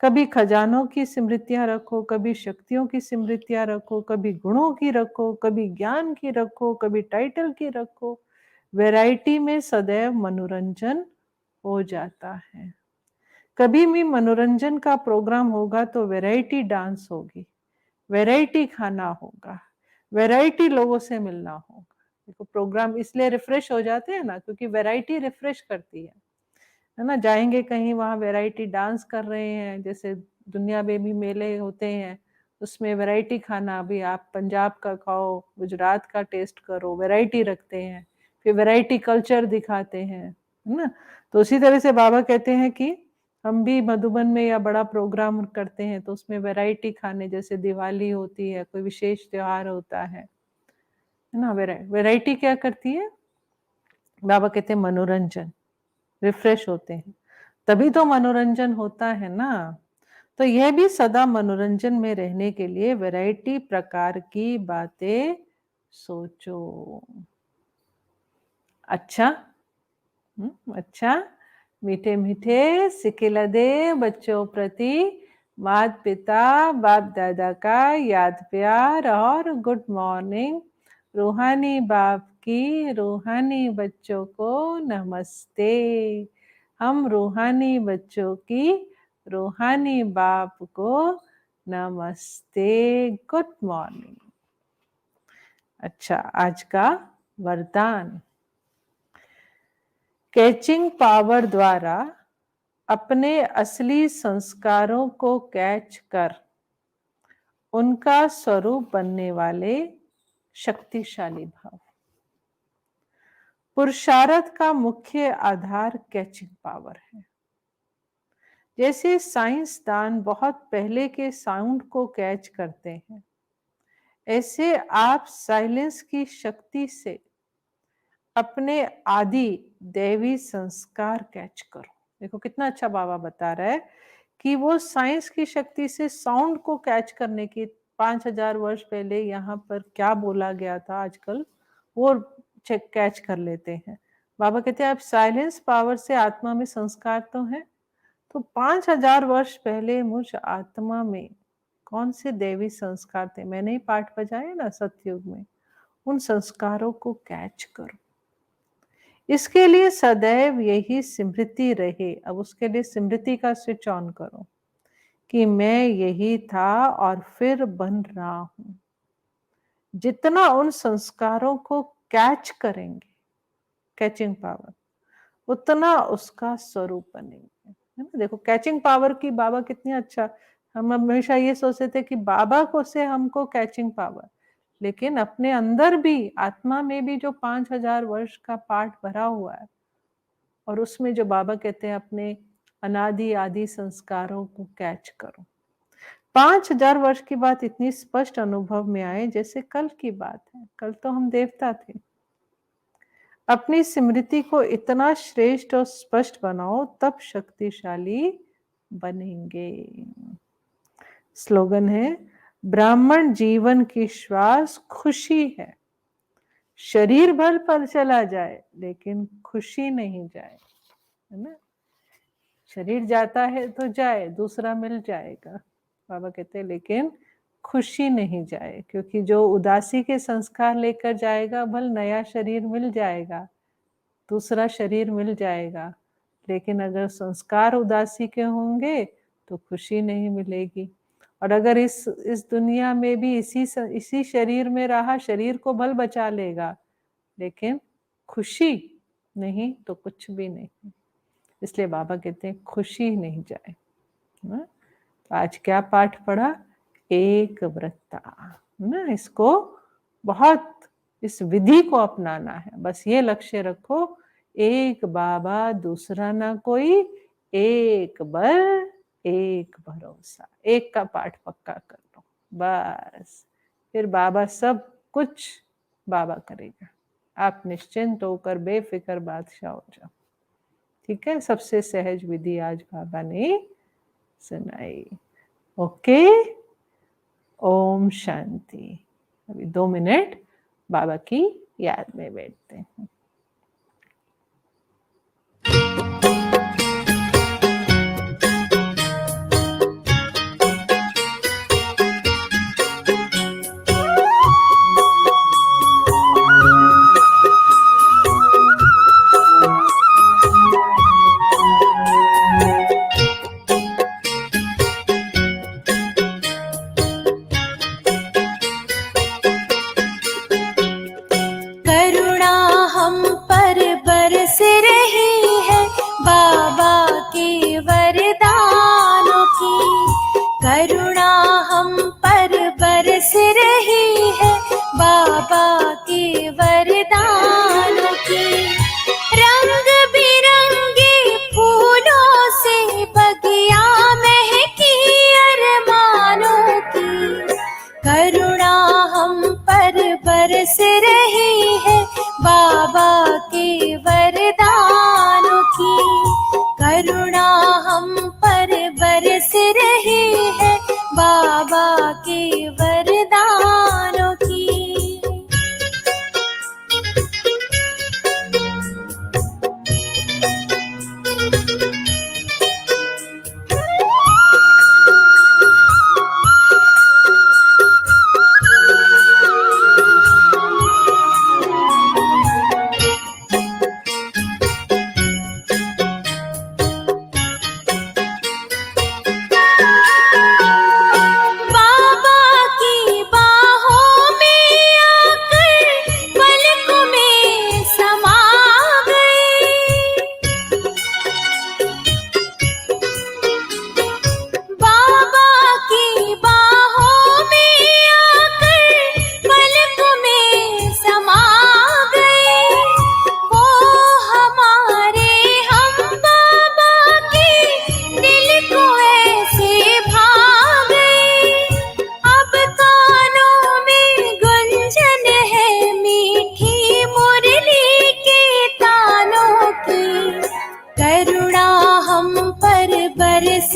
कभी खजानों की स्मृतियां रखो, कभी शक्तियों की स्मृतियां रखो, कभी गुणों की रखो, कभी ज्ञान की रखो, कभी टाइटल की रखो। वैरायटी में सदैव मनोरंजन हो जाता है। कभी भी मनोरंजन का प्रोग्राम होगा तो वैरायटी डांस होगी, वैरायटी खाना होगा, वैरायटी लोगों से मिलना होगा। देखो प्रोग्राम इसलिए रिफ्रेश हो जाते हैं ना, क्योंकि वैरायटी रिफ्रेश करती है ना। जाएंगे कहीं, वहां वैरायटी डांस कर रहे हैं, जैसे दुनिया में भी मेले होते हैं, उसमें वैरायटी खाना, अभी आप पंजाब का खाओ, गुजरात का टेस्ट करो, वैरायटी रखते हैं, फिर वैरायटी कल्चर दिखाते हैं, है ना। तो उसी तरह से बाबा कहते हैं कि हम भी मधुबन में या बड़ा प्रोग्राम करते हैं तो उसमें वैरायटी खाने, जैसे दिवाली होती है, कोई विशेष त्योहार होता है ना। वैरायटी क्या करती है, बाबा कहते हैं मनोरंजन, रिफ्रेश होते हैं, तभी तो मनोरंजन होता है ना। तो यह भी सदा मनोरंजन में रहने के लिए वैरायटी प्रकार की बातें सोचो। अच्छा, अच्छा, मीठे मीठे सिकिलदे बच्चों प्रति माता पिता बाप दादा का याद प्यार और गुड मॉर्निंग। रूहानी बाप की रूहानी बच्चों को नमस्ते। हम रूहानी बच्चों की रूहानी बाप को नमस्ते, गुड मॉर्निंग। अच्छा, आज का वरदान, कैचिंग पावर द्वारा अपने असली संस्कारों को कैच कर उनका स्वरूप बनने वाले शक्तिशाली भाव। पुरुषार्थ का मुख्य आधार कैचिंग पावर है। जैसे साइंसदान बहुत पहले के साउंड को कैच करते हैं, ऐसे आप साइलेंस की शक्ति से अपने आदि दैवी संस्कार कैच करो। देखो कितना अच्छा बाबा बता रहा है कि वो साइंस की शक्ति से साउंड को कैच करने की, 5000 वर्ष पहले यहाँ पर क्या बोला गया था, आजकल वो चेक कैच कर लेते हैं। बाबा कहते हैं आप साइलेंस पावर से, आत्मा में संस्कार तो है, तो 5000 वर्ष पहले मुझ आत्मा में कौन से दैवी संस्कार थे, मैंने ही पाठ बजाए ना सतयुग में, उन संस्कारों को कैच करो। इसके लिए सदैव यही स्मृति रहे। अब उसके लिए स्मृति का स्विच ऑन करो कि मैं यही था और फिर बन रहा हूं। जितना उन संस्कारों को कैच करेंगे, कैचिंग पावर, उतना उसका स्वरूप बनेंगे, है ना। देखो कैचिंग पावर की बाबा कितनी अच्छा, हम हमेशा ये सोचते थे कि बाबा को से हमको कैचिंग पावर, लेकिन अपने अंदर भी आत्मा में भी जो 5000 वर्ष का पाठ भरा हुआ है, और उसमें जो बाबा कहते हैं अपने अनादि आदि संस्कारों को कैच करो। 5000 वर्ष की बात इतनी स्पष्ट अनुभव में आए जैसे कल की बात है। कल तो हम देवता थे। अपनी स्मृति को इतना श्रेष्ठ और स्पष्ट बनाओ, तब शक्तिशाली बनेंगे। स्लोगन है, ब्राह्मण जीवन की श्वास खुशी है। शरीर भर पर चला जाए लेकिन खुशी नहीं जाए, है ना। शरीर जाता है तो जाए, दूसरा मिल जाएगा, बाबा कहते हैं, लेकिन खुशी नहीं जाए। क्योंकि जो उदासी के संस्कार लेकर जाएगा, भल नया शरीर मिल जाएगा, दूसरा शरीर मिल जाएगा, लेकिन अगर संस्कार उदासी के होंगे तो खुशी नहीं मिलेगी। और अगर इस दुनिया में भी इसी शरीर में रहा, शरीर को भल बचा लेगा, लेकिन खुशी नहीं तो कुछ भी नहीं। इसलिए बाबा कहते हैं खुशी नहीं जाए। तो आज क्या पाठ पढ़ा, एक व्रता, ना। इसको बहुत, इस विधि को अपनाना है। बस ये लक्ष्य रखो, एक बाबा दूसरा ना कोई, एक बल एक भरोसा। एक का पाठ पक्का कर लो बस, फिर बाबा सब कुछ बाबा करेगा। आप निश्चिंत होकर बेफिक्र बादशाह हो जाओ। ठीक है, सबसे सहज विधि आज बाबा ने सुनाई। ओके, ओम शांति। अभी 2 मिनट बाबा की याद में बैठते हैं। करुणा हम पर बरस रही है बाबा के वरदानों की। करुणा हम पर बरस रही है बाबा के वरदानों की। रंग बिरंगे फूलों से बगिया महकी अरमानों की। करुणा हम पर बरस रही है बाबा के वरदानों की। करुणा हम पर बरस रही है बाबा के वरदानों की। बरस